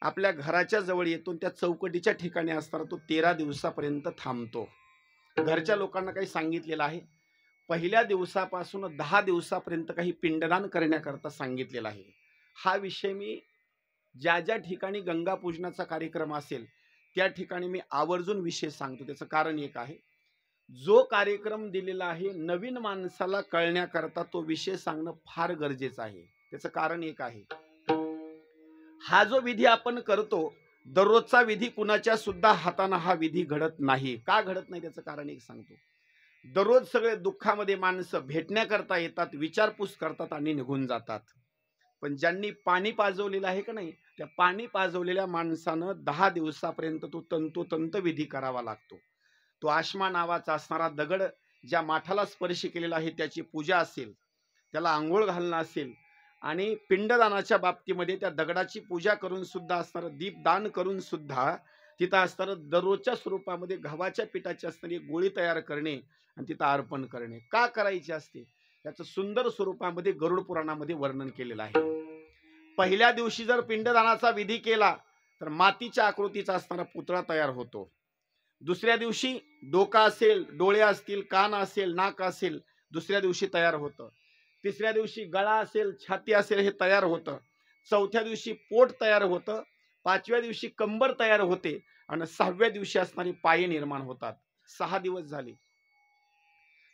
आपल्या घराच्या जवळ येतो त्या चौकटीच्या ठिकाणी असणारा तो 13 दिवसापर्यंत थांबतो. घरच्या लोकांना काही सांगितलेलं आहे. पहिल्या दिवसापासून 10 दिवसापर्यंत काही पिंडदान करण्याकरता सांगितलेला आहे. हा विषय मी ज्या ज्या ठिकाणी गंगा पूजनाचा कार्यक्रम असेल त्या ठिकाणी मी आवर्जून विषय सांगतो. त्याचं कारण एक आहे, जो कार्यक्रम दिलेला आहे नवीन माणसाला कळण्याकरता तो विषय सांगणं फार गरजेचं आहे. त्याचं कारण एक आहे, हा जो विधी आपण करतो दररोजचा विधी कुणाच्या सुद्धा हाताने हा विधी घडत नाही. का घडत नाही त्याचं कारण एक सांगतो. दररोज सगळे दुःखामध्ये माणसं भेटण्याकरता येतात, विचारपूस करतात आणि निघून जातात. पण ज्यांनी पाणी पाजवलेलं आहे का नाही, त्या पाणी पाजवलेल्या माणसानं 10 दिवसापर्यंत तो तंतोतंत विधी करावा लागतो. तो आश्मा नावाचा असणारा दगड ज्या माठाला स्पर्श केलेला आहे त्याची पूजा असेल, त्याला आंघोळ घालणं असेल आणि पिंडदानाच्या बाबतीमध्ये त्या दगडाची पूजा करून सुद्धा असणारं, दीपदान करून सुद्धा तिथं असणारं दररोजच्या स्वरूपामध्ये गव्हाच्या पिठाची असणारी गोळी तयार करणे आणि तिथं अर्पण करणे. का करायची असते त्याचं सुंदर स्वरूपामध्ये गरुड पुराणामध्ये वर्णन केलेलं आहे. पहिल्या दिवशी जर पिंडदानाचा विधी केला तर मातीच्या आकृतीचा असणारा पुतळा तयार होतो. दुसऱ्या दिवशी डोका असेल, डोळे असतील, कान असेल, नाक असेल, दुसऱ्या दिवशी तयार होतं. तिसऱ्या दिवशी गळा असेल, छाती असेल, हे तयार होतं. चौथ्या दिवशी पोट तयार होतं. 5व्या दिवशी कंबर तयार होते आणि 6व्या दिवशी असणारी पाये निर्माण होतात. 6 दिवस झाले.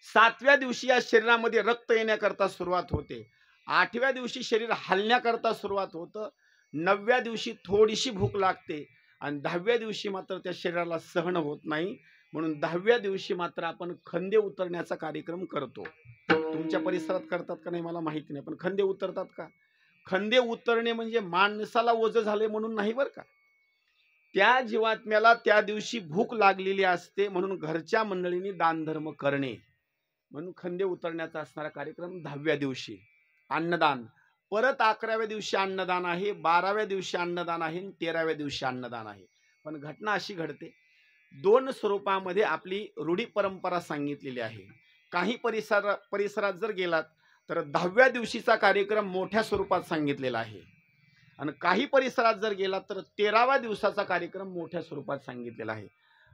7व्या दिवशी या शरीरामध्ये रक्त येण्याकरता सुरुवात होते. 8व्या दिवशी शरीर हलण्याकरता सुरुवात होतं. 9व्या दिवशी थोडीशी भूक लागते आणि 10व्या दिवशी मात्र त्या शरीराला सहन होत नाही, म्हणून 10व्या दिवशी मात्र आपण खंदे उतरण्याचा कार्यक्रम करतो. तुमच्या परिसरात करतात का नाही मला माहिती नाही, पण खंदे उतरतात का? खंदे उतरणे म्हणजे माणसाला ओझं झाले म्हणून नाही बरं का. त्या जीवात्म्याला त्या दिवशी भूक लागलेली असते म्हणून घरच्या मंडळींनी दानधर्म करणे, म्हणून खंदे उतरण्याचा असणारा कार्यक्रम 10व्या दिवशी. अन्नदान परत 11व्या दिवशी अन्नदान आहे, 12व्या दिवशी अन्नदान आहे, 13व्या दिवशी अन्नदान आहे. पण घटना अशी घडते, 2 स्वरूपामध्ये आपली रूढी परंपरा सांगितलेली आहे. काही परिसरात जर गेलात तर 10व्या दिवशीचा कार्यक्रम मोठ्या स्वरूपात सांगितलेला आहे आणि काही परिसरात जर गेलात तर 13व्या दिवसाचा कार्यक्रम मोठ्या स्वरूपात सांगितलेला आहे.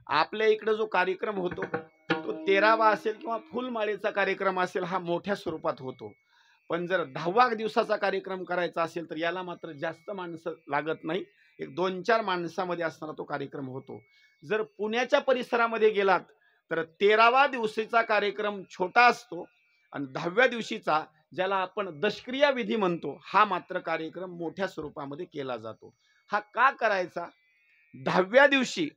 आपल्या इकडे जो कार्यक्रम होतो तो 13वा असेल किंवा फुलमाळेचा कार्यक्रम असेल, हा मोठ्या स्वरूपात होतो. पण जर 10व्या दिवसाचा कार्यक्रम करायचा असेल तर याला मात्र जास्त माणसं लागत नाही, एक 2-4 माणसामध्ये असणारा तो कार्यक्रम होतो. जर पुण्याच्या परिसरामध्ये गेलात तर 13व्या दिवशीचा कार्यक्रम छोटा असतो आणि 10व्या दिवशीचा, ज्याला आपण दशक्रिया विधी म्हणतो, हा मात्र कार्यक्रम मोठ्या स्वरूपामध्ये केला जातो. हा का करायचा? 10व्या दिवशी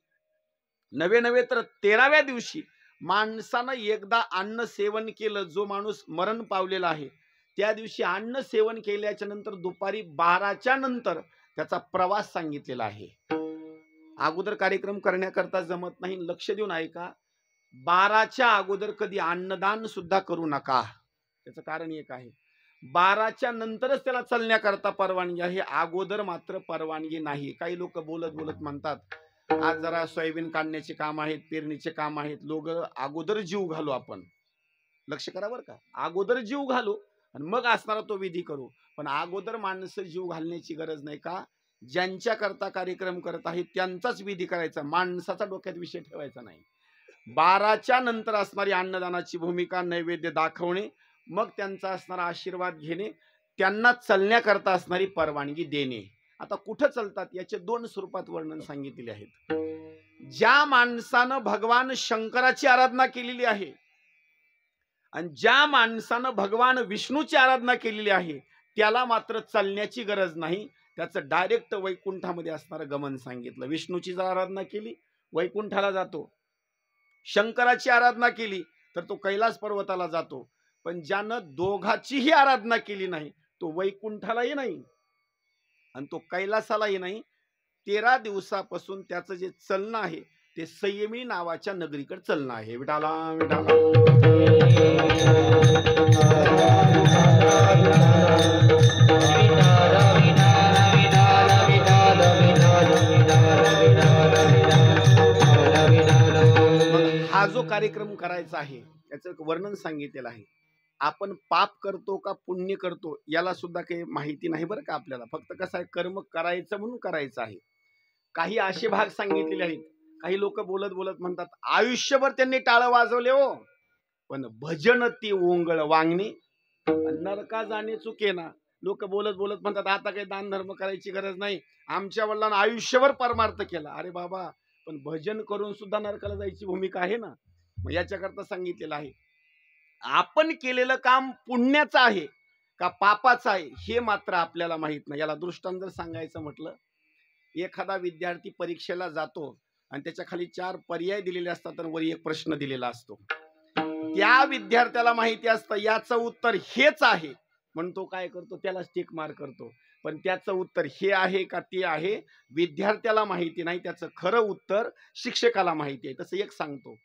नवे तर 13व्या दिवशी माणसानं एकदा अन्न सेवन केलं, जो माणूस मरण पावलेला आहे त्या दिवशी अन्न सेवन केल्याच्या नंतर दुपारी 12च्या नंतर त्याचा प्रवास सांगितलेला आहे. अगोदर कार्यक्रम करण्याकरता जमत नाही, लक्ष देऊन ऐका. 12च्या अगोदर कधी अन्नदान सुद्धा करू नका. त्याचं कारण एक आहे, 12च्या नंतरच त्याला चालण्याकरता परवानगी आहे, अगोदर मात्र परवानगी नाही. काही लोक बोलत बोलत म्हणतात आज जरा सोयाबीन काढण्याचे काम आहेत, पेरणीचे काम आहेत, लोक अगोदर जीव घालू. आपण लक्ष करा बरं का, अगोदर जीव घालू आणि मग असणारा तो विधी करू. पण अगोदर माणसं जीव घालण्याची गरज नाही. का? ज्यांच्या करता कार्यक्रम करत आहे त्यांचाच विधी करायचा, माणसाचा डोक्यात विषय ठेवायचा नाही. 12च्या नंतर असणारी अन्नदानाची भूमिका, नैवेद्य दाखवणे, मग त्यांचा असणारा आशीर्वाद घेणे, त्यांना चलण्याकरता असणारी परवानगी देणे. आता कुठं चलतात याचे 2 स्वरूपात वर्णन सांगितलेले आहेत. ज्या माणसानं भगवान शंकराची आराधना केलेली आहे आणि ज्या माणसानं भगवान विष्णूची आराधना केलेली आहे त्याला मात्र चालण्याची गरज नाही, त्याचं डायरेक्ट वैकुंठामध्ये असणारं गमन सांगितलं. विष्णूची जर आराधना केली वैकुंठाला जातो, शंकराची आराधना केली तर तो कैलास पर्वताला जातो. पण ज्यानं दोघाचीही आराधना केली नाही तो वैकुंठालाही नाही आणि तो कैलासालाही नाही. 13 दिवसापासून त्याचं जे चलणं आहे ते संयमी नावाच्या नगरीकडे चलणं आहे. विठाला विठाला. हा जो कार्यक्रम करायचा आहे याचं वर्णन सांगितलेलं आहे. आपण पाप करतो का पुण्य करतो याला सुद्धा काही माहिती नाही बरं का आपल्याला. फक्त कसं आहे, कर्म करायचं म्हणून करायचं आहे. काही असे भाग सांगितलेले आहेत. काही लोक बोलत बोलत म्हणतात आयुष्यभर त्यांनी टाळं वाजवले हो, पण भजन ती ओंगळ वांगणी नरका जाणे चुके ना. लोक बोलत बोलत म्हणतात आता काही दान धर्म करायची गरज नाही, आमच्या वडिलांना आयुष्यभर परमार्थ केला. अरे बाबा, पण भजन करून सुद्धा नरकाला जायची भूमिका आहे ना. मग याच्याकरता सांगितलेलं आहे आपण केलेलं काम पुण्याचं आहे का पापाचं आहे हे मात्र आपल्याला माहित नाही. याला दृष्टांत जर सांगायचं म्हटलं, एखादा विद्यार्थी परीक्षेला जातो आणि त्याच्या खाली 4 पर्याय दिलेले असतात आणि वर एक प्रश्न दिलेला असतो. त्या विद्यार्थ्याला माहिती असतं याचं उत्तर हेच आहे म्हणून तो काय करतो, त्याला टिक मार्क करतो. पण त्याचं उत्तर हे आहे का ते आहे विद्यार्थ्याला माहिती नाही, त्याचं खरं उत्तर शिक्षकाला माहिती आहे. तसं एक सांगतो,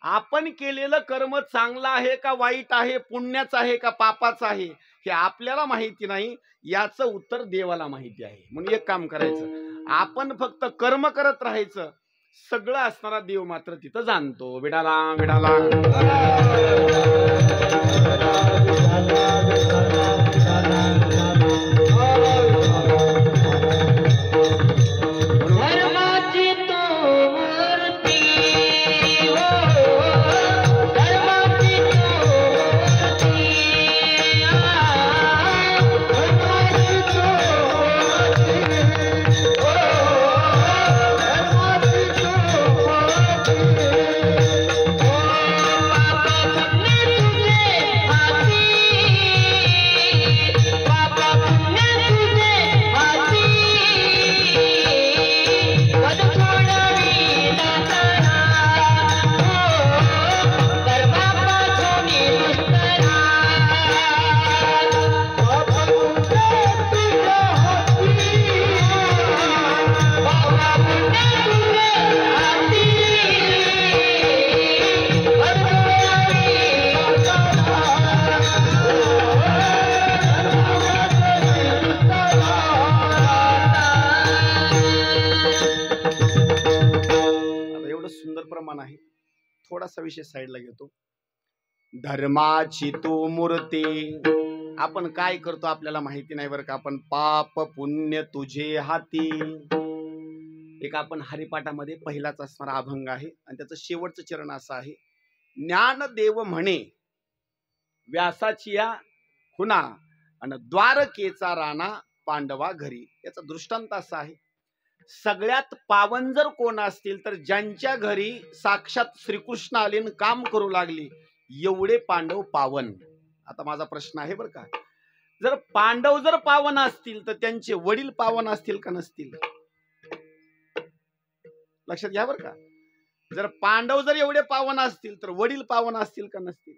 आपण केलेलं कर्म चांगलं आहे का वाईट आहे, पुण्याचं आहे का पापाचं आहे हे आपल्याला माहिती नाही, याचं उत्तर देवाला माहिती आहे. म्हणून एक काम करायचं, आपण फक्त कर्म करत राहायचं, सगळं असणारा देव मात्र तिथं जाणतो. विडाला विडाला. थोडासा विषय साईडला घेतो. धर्माची तू मूर्ती. आपण काय करतो आपल्याला माहिती नाही बरं का. आपण पाप पुण्य तुझे हाती. एक आपण हरिपाठामध्ये पहिलाच असणारा अभंग आहे आणि त्याचं शेवटचं चरण असं आहे, ज्ञानदेव म्हणे व्यासाची या खुना आणि द्वारकेचा राणा पांडवा घरी. याचा दृष्टांत असा आहे, सगळ्यात पावन जर कोण असतील तर ज्यांच्या घरी साक्षात श्रीकृष्ण आले काम करू लागली एवढे पांडव पावन. आता माझा प्रश्न आहे बरं का, जर पांडव जर पावन असतील तर त्यांचे वडील पावन असतील का नसतील? लक्षात घ्या बरं का. जर पांडव जर एवढे पावन असतील तर वडील पावन असतील का नसतील?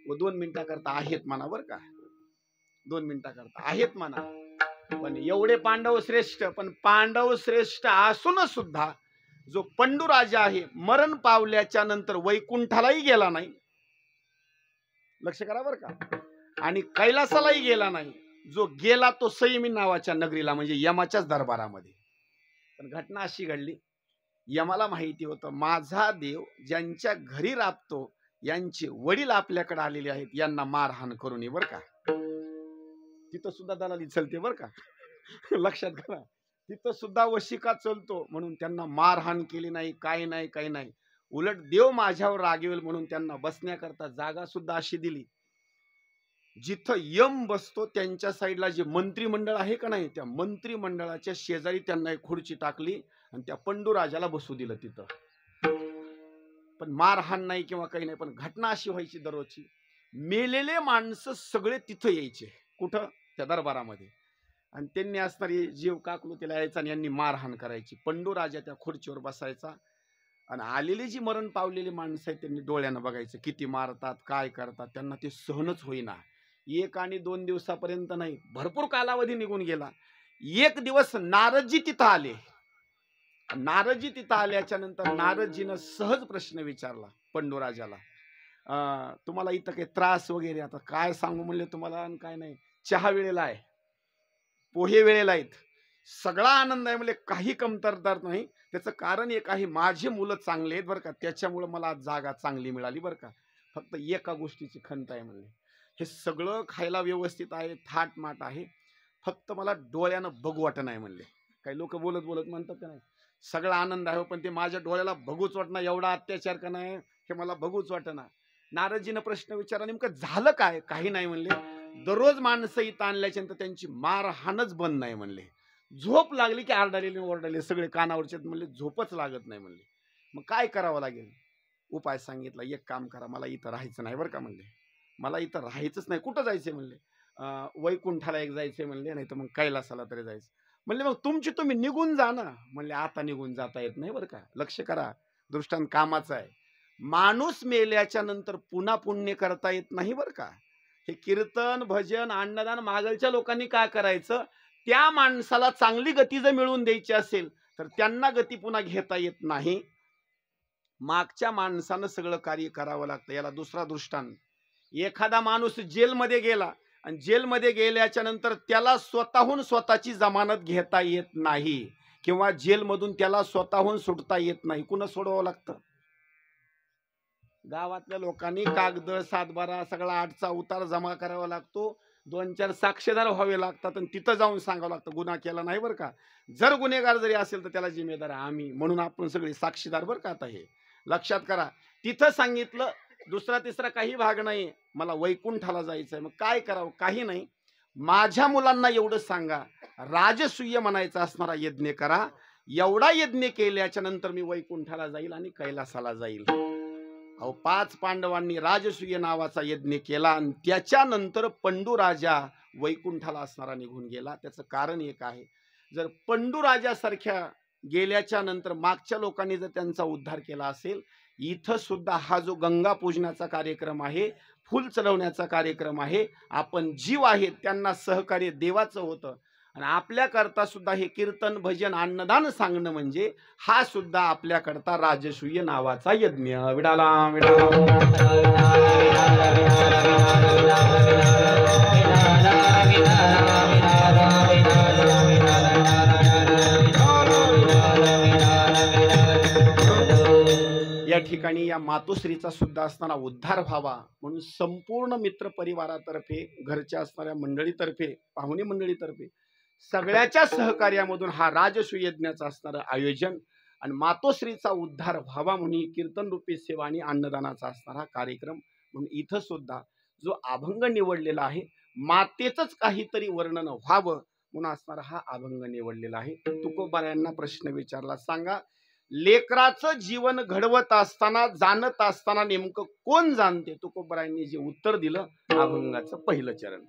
व 2 मिनिटाकरता आहेत म्हणा बरं का, 2 मिनिटाकरता आहेत म्हणा. पण एवढे पांडव श्रेष्ठ, पण पांडव श्रेष्ठ असून सुद्धा जो पंडू राजा आहे मरण पावल्याच्या नंतर वैकुंठालाही गेला नाही, लक्ष करा बरं का, आणि कैलासालाही गेला नाही. जो गेला तो संयमी नावाच्या नगरीला म्हणजे यमाच्याच दरबारामध्ये. पण घटना अशी घडली, यमाला माहिती होतं माझा देव ज्यांच्या घरी राबतो यांचे वडील आपल्याकडे आलेले आहेत, यांना मारहाण करू नये बरं का. तिथं सुद्धा दलाली चलते बरं का. लक्षात घ्या, तिथं सुद्धा वशिका चलतो. म्हणून त्यांना मारहाण केली नाही, काही नाही, काही नाही. उलट देव माझ्यावर रागवेल म्हणून त्यांना बसण्याकरता जागा सुद्धा अशी दिली. जिथं यम बसतो त्यांच्या साईडला जे मंत्रिमंडळ आहे का नाही, त्या मंत्रिमंडळाच्या शेजारी त्यांना एक खुर्ची टाकली आणि त्या पंडूराजाला बसू दिलं तिथं. पण मारहाण नाही किंवा काही नाही. पण घटना अशी व्हायची दररोजची, मेलेले माणसं सगळे तिथं यायचे. कुठं? त्या दरबारामध्ये. आणि त्यांनी असणारी जीव काकलुतीला यायचा आणि यांनी मारहाण करायची. पंडूराजा त्या खुर्चीवर बसायचा आणि आलेली जी मरण पावलेली माणसं आहेत त्यांनी डोळ्यानं बघायचं किती मारतात, काय करतात. त्यांना ते सहनच होईना. 1 आणि 2 दिवसापर्यंत नाही, भरपूर कालावधी निघून गेला. एक दिवस नारदजी तिथं आले. नारदजी तिथं आल्याच्या नंतर नारदजीनं सहज प्रश्न विचारला पंडूराजाला, तुम्हाला इथं काही त्रास वगैरे? आता काय सांगू म्हणले तुम्हाला. आणि काय नाही, चहा वेळेला आहे, पोहे वेळेला आहेत, सगळा आनंद आहे म्हणले, काही कमतरता नाही. त्याचं कारण एक आहे, माझे मुलं चांगले आहेत बरं का, त्याच्यामुळं मला आज जागा चांगली मिळाली बरं का. फक्त एका गोष्टीची खंत आहे म्हणले, हे सगळं खायला व्यवस्थित आहे, थाटमाट आहे, फक्त मला डोळ्यानं बघू वाटत नाही म्हणले. काही लोक बोलत बोलत म्हणतात का नाही, सगळा आनंद आहे पण ते माझ्या डोळ्याला बघूच वाटणार, एवढा अत्याचार का नाही हे मला बघूच वाटणार. नारदजीनं प्रश्न विचारला, नेमकं झालं काय? काही नाही म्हणले, दररोज माणसं इथं आणल्याच्यानंतर त्यांची मारहाणच बंद नाही म्हणले. झोप लागली की आरडालेले ओरडाले सगळे कानावरचे म्हणले, झोपच लागत नाही म्हणले. मग काय करावं लागेल? उपाय सांगितला, एक काम करा, मला इथं राहायचं नाही बरं का म्हणले, मला इथं राहायचंच नाही. कुठं जायचंय म्हणले? वैकुंठाला एक जायचंय म्हणले, नाही तर मग कैलासाला तरी जायचं म्हणले. मग तुमची तुम्ही निघून जा ना म्हणले. आता निघून जाता येत नाही बरं का. लक्ष करा, दृष्टांत कामाचा आहे. माणूस मेल्याच्या नंतर पुन्हा पुण्य करता येत नाही बरं का. हे कीर्तन भजन अन्नदान मागलच्या लोकांनी काय करायचं, त्या माणसाला चांगली गती जर मिळवून द्यायची असेल तर त्यांना गती पुन्हा घेता येत नाही, मागच्या माणसानं सगळं कार्य करावं लागतं. याला दुसरा दृष्टांत, एखादा माणूस जेलमध्ये गेला आणि जेलमध्ये गेल्याच्या नंतर त्याला स्वतःहून स्वतःची जमानत घेता येत नाही किंवा जेलमधून त्याला स्वतःहून सुटता येत नाही. कुणा सोडवावं लागतं? गावातल्या लोकांनी कागद 7-12 सगळा 8चा उतार जमा करावा लागतो, 2-4 साक्षीदार व्हावे लागतात आणि तिथं जाऊन सांगावं लागतं गुन्हा केला नाही बरं का. जर गुन्हेगार जरी असेल तर त्याला जिम्मेदार आम्ही, म्हणून आपण सगळे साक्षीदार बरं का. आता हे लक्षात करा. तिथं सांगितलं, दुसरा तिसरा काही भाग नाही, मला वैकुंठाला जायचंय. मग काय करावं? काही नाही, माझ्या मुलांना एवढं सांगा, राजसूय म्हणायचा असणारा यज्ञ करा. एवढा यज्ञ केल्याच्या नंतर मी वैकुंठाला जाईल आणि कैलासाला जाईल. अहो 5 पांडवांनी राजसूय नावाचा यज्ञ केला आणि त्याच्यानंतर पंडूराजा वैकुंठाला असणारा निघून गेला. त्याचं कारण एक आहे, जर पंडूराजासारख्या गेल्याच्या नंतर मागच्या लोकांनी जर त्यांचा उद्धार केला असेल, इथं सुद्धा हा जो गंगा पूजनाचा कार्यक्रम आहे, फुल चढवण्याचा कार्यक्रम आहे, आपण जीव आहेत त्यांना सहकार्य देवाचं होतं. आणि आपल्याकरता सुद्धा हे कीर्तन भजन अन्नदान सांगणं म्हणजे हा सुद्धा आपल्याकरता राजसूय नावाचा यज्ञ. विडाला या ठिकाणी या मातोश्रीचा सुद्धा असताना उद्धार व्हावा म्हणून संपूर्ण मित्र परिवारातर्फे, घरच्या असणाऱ्या मंडळीतर्फे, पाहुणे मंडळीतर्फे सगळ्याच्या सहकार्यामधून हा राजसूय यज्ञाचं असणारं आयोजन आणि मातोश्रीचा उद्धार व्हावा म्हणून कीर्तन रूपी सेवा आणि अन्नदानाचा असणारा कार्यक्रम म्हणून इथं सुद्धा जो अभंग निवडलेला आहे, मातेचंच काहीतरी वर्णन व्हावं म्हणून असणारा हा अभंग निवडलेला आहे. तुकोबारायांना प्रश्न विचारला, सांगा लेकराचं जीवन घडवत असताना जाणत असताना नेमकं कोण जाणते? तुकोबारायांनी जे उत्तर दिलं, अभंगाचं पहिलं चरण.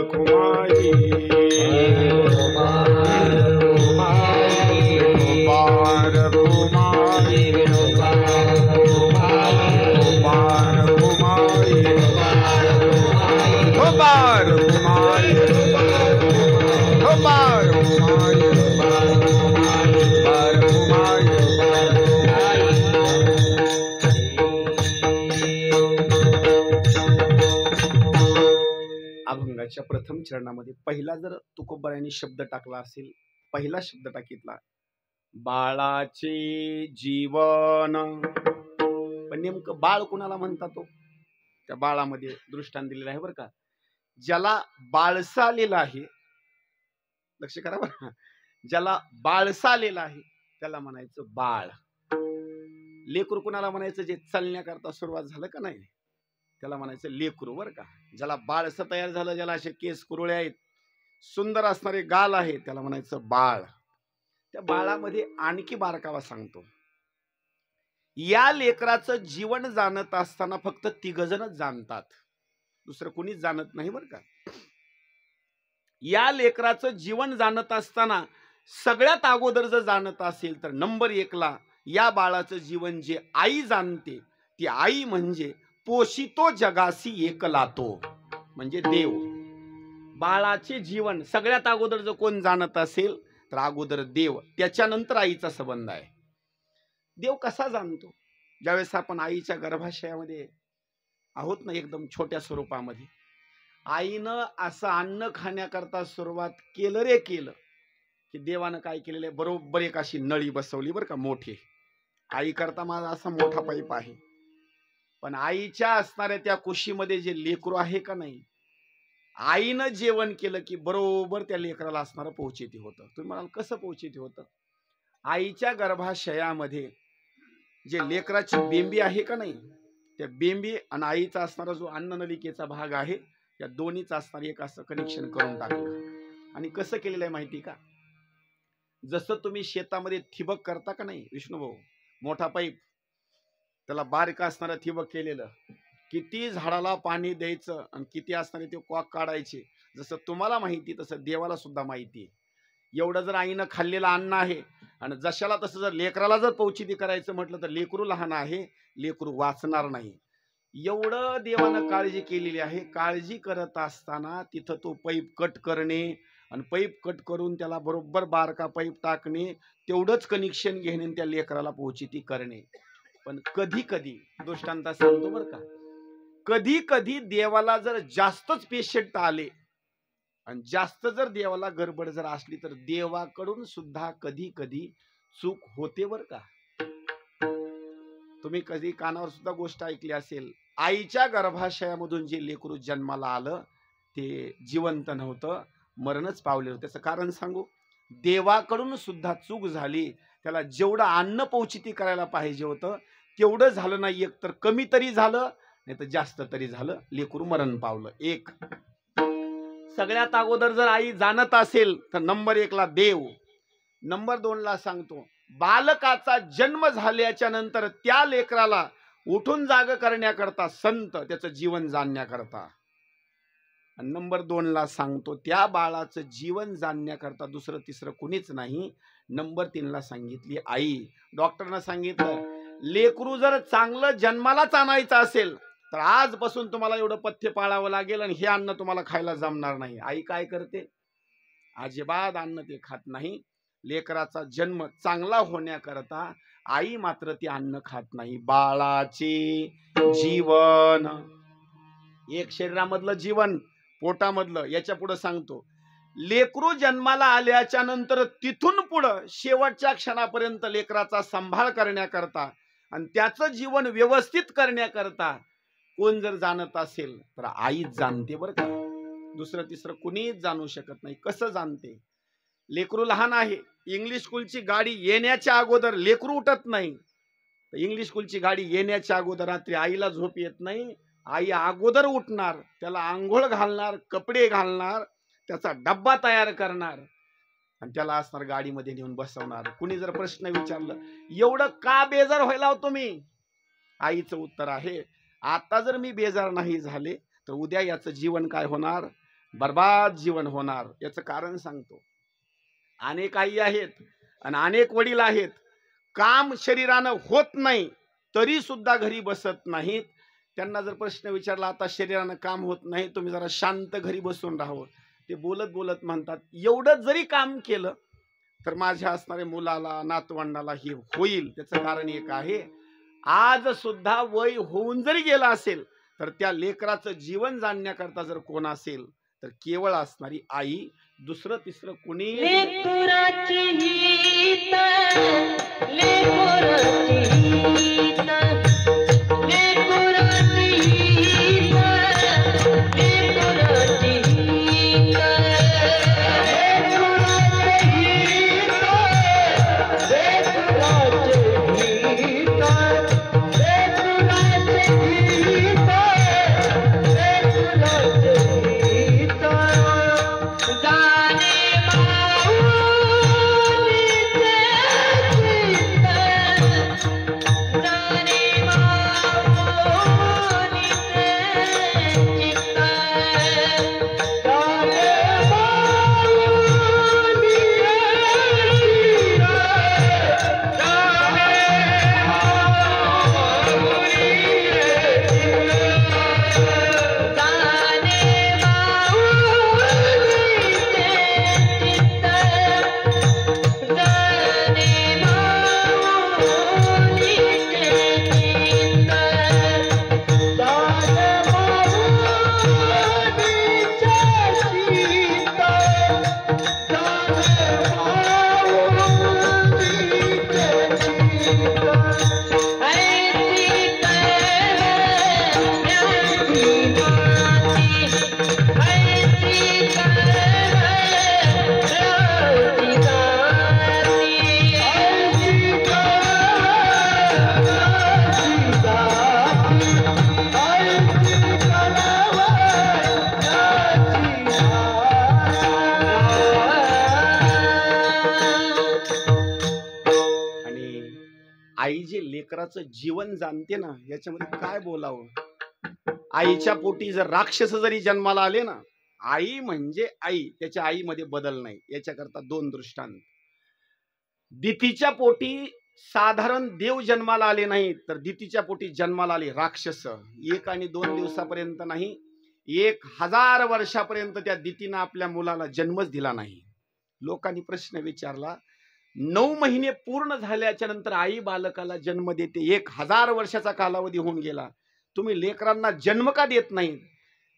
कुमारी बार कुमारी अभंगाच्या प्रथम चरणामध्ये पहिला जर तुकोबारायांनी शब्द टाकला असेल, पहिला शब्द टाकितला बाळाचे जीवन. पण नेमकं बाळ कुणाला म्हणतात? तो त्या बाळामध्ये दृष्टांत दिलेला आहे बरं का. ज्याला बाळसा आलेला आहे, लक्ष करा बरं, ज्याला बाळसा आलेला आहे त्याला म्हणायचं बाळ. लेकरू कुणाला म्हणायचं? जे चालण्याकरता सुरुवात झालं का नाही त्याला म्हणायचं लेकरू बरं का. ज्याला बाळसं तयार झालं, ज्याला असे केस कुरळे आहेत, सुंदर असणारे गाल आहे, त्याला म्हणायचं बाळ. त्या बाळामध्ये आणखी बारकावा सांगतो. या लेकराचं जीवन जाणत असताना फक्त तिघजणच जाणतात, दुसरं कुणीच जाणत नाही बरं का. या लेकराचं जीवन जाणत असताना सगळ्यात अगोदर जर जाणत असेल तर नंबर 1 ला या बाळाचं जीवन जे आई जाणते, ती आई म्हणजे पोषितो जगासी एकला तो, म्हणजे देव. बाळाचे जीवन सगळ्यात अगोदर जर कोण जाणत असेल तर अगोदर देव, त्याच्यानंतर आईचा संबंध आहे. देव कसा जाणतो? ज्यावेळेस आपण आईच्या गर्भाशयामध्ये आहोत ना, एकदम छोट्या स्वरूपामध्ये, आईनं असं अन्न खाण्याकरता सुरुवात केलं की देवानं काय केलेलं आहे, बरोबर एक अशी नळी बसवली बरं का, मोठी. आई करता माझा असा मोठा पाईप आहे, पण आईच्या असणाऱ्या त्या कुशीमध्ये जे लेकरू आहे का नाही, आईनं जेवण केलं की बरोबर त्या लेकराला असणारं पोचेती होतं. तुम्ही म्हणाल कसं पोचेती होतं? आईच्या गर्भाशयामध्ये जे लेकराची बेंबी आहे का नाही, त्या बेंबी आणि आईचा असणारा जो अन्ननलिकेचा भाग आहे, या दोन्हीचा असणारे एक असं कनेक्शन करून टाकलं. आणि कसं केलेलं आहे माहिती का? जसं तुम्ही शेतामध्ये ठिबक करता का नाही विष्णुभाऊ, मोठा पाईप, त्याला बारीक असणारं ठिबक केलेलं, किती झाडाला पाणी द्यायचं आणि किती असणारे ते कॉक काढायचे, जसं तुम्हाला माहिती तसं देवाला सुद्धा माहिती आहे. एवढं जर आईनं खाल्लेलं अन्न आहे आणि जशाला तसं जर लेकराला जर पौचिती करायचं म्हटलं तर लेकरू लहान आहे, लेकरू वाचणार नाही. एवढं देवानं काळजी केलेली आहे. काळजी करत असताना तिथं तो पाईप कट करणे आणि पाईप कट करून त्याला बरोबर बारका पाईप टाकणे, तेवढंच कनेक्शन घेणे, त्या लेकराला पौचिती करणे. पण कधी कधी दृष्टांत सांगतो बरं का, कधी कधी देवाला जर जास्तच पेशंट आले आणि जास्त जर देवाला गडबड जर असली तर देवाकडून सुद्धा कधी कधी चूक होते बरं का. तुम्ही कधी कानावर सुद्धा गोष्ट ऐकली असेल, आईच्या गर्भाशयामधून जे लेकरू जन्माला आलं ते जिवंत नव्हतं, मरणच पावले होते. त्याचं कारण सांगू, देवाकडून सुद्धा चूक झाली. त्याला जेवढं अन्न पौचिती करायला पाहिजे होतं तेवढं झालं नाही, एक तर कमी तरी झालं, नाही तर जास्त तरी झालं, लेकरू मरण पावलं. एक सगळ्यात अगोदर जर आई जाणत असेल तर नंबर 1 ला देव. नंबर 2 ला सांगतो, बालकाचा जन्म झाल्याच्या नंतर त्या लेकराला उठून जाग करण्याकरता संत, त्याचं जीवन जाणण्याकरता. नंबर 2 ला सांगतो, त्या बाळाचं जीवन जाणण्याकरता दुसरं तिसरं कुणीच नाही. नंबर 3 ला सांगितली आई. डॉक्टरनं सांगितलं, लेकरू जर चांगलं जन्मालाच आणायचं असेल तर आजपासून तुम्हाला एवढं पथ्य पाळावं लागेल आणि हे अन्न तुम्हाला खायला जमणार नाही. आई काय करते? अजिबात अन्न ते खात नाही. लेकराचा जन्म चांगला होण्याकरता आई मात्र ते अन्न खात नाही. बाळाचे जीवन, एक शरीरामधलं जीवन, पोटामधलं, याच्या पुढे सांगतो, लेकरू जन्माला आल्याच्या नंतर तिथून पुढं शेवटच्या क्षणापर्यंत लेकराचा सांभाळ करण्याकरता आणि त्याचं जीवन व्यवस्थित करण्याकरता कोण जर जाणत असेल तर आईच जाणते बरं का. दुसरं तिसरं कुणीच जाणू शकत नाही. कसं जाणते? लेकरू लहान आहे, इंग्लिश स्कूलची गाडी येण्याच्या अगोदर लेकरू उठत नाही, इंग्लिश स्कूलची गाडी येण्याच्या अगोदर रात्री आईला झोप येत नाही. आई अगोदर उठणार, त्याला आंघोळ घालणार, कपडे घालणार, त्याचा डब्बा तयार करणार आणि त्याला असणार गाडीमध्ये नेऊन बसवणार. कुणी जर प्रश्न विचारलं, एवढं का बेजार व्हायला हो तुम्ही? आईचं उत्तर आहे, आता जर मी बेजार नाही झाले तर उद्या याचं जीवन काय होणार? बर्बाद जीवन होणार. याचं कारण सांगतो. अनेक आई आहेत आणि अनेक वडील आहेत, काम शरीरानं होत नाही तरी सुद्धा घरी बसत नाहीत. त्यांना जर प्रश्न विचारला, आता शरीरानं काम होत नाही, तुम्ही जरा शांत घरी बसून राहावं, ते बोलत बोलत म्हणतात, एवढं जरी काम केलं तर माझ्या असणाऱ्या मुलाला नातवंडाला हे होईल. त्याचं कारण एक आहे, आज सुद्धा वय होऊन जरी गेला असेल तर त्या लेकराचं जीवन जाणण्याकरता जर कोण असेल तर केवळ असणारी आई, दुसरं तिसरं कोणी. आई जे लेकराचं जीवन जाणते ना, याच्यामध्ये काय बोलावं. आईच्या पोटी जर राक्षस जरी जन्माला आले ना, आई म्हणजे आई, त्याच्या आईमध्ये बदल नाही. याच्याकरता दोन दृष्टांत. दितीच्या पोटी साधारण देव जन्माला आले नाही, तर दितीच्या पोटी जन्माला आले राक्षस. 1 आणि 2 दिवसापर्यंत नाही, 1000 वर्षापर्यंत त्या दितीनं आपल्या मुलाला जन्मच दिला नाही. लोकांनी प्रश्न विचारला, 9 महिने पूर्ण झाल्याच्या नंतर आई बालकाला जन्म देते, 1000 वर्षाचा कालावधी होऊन गेला, तुम्ही लेकरांना जन्म का देत नाही?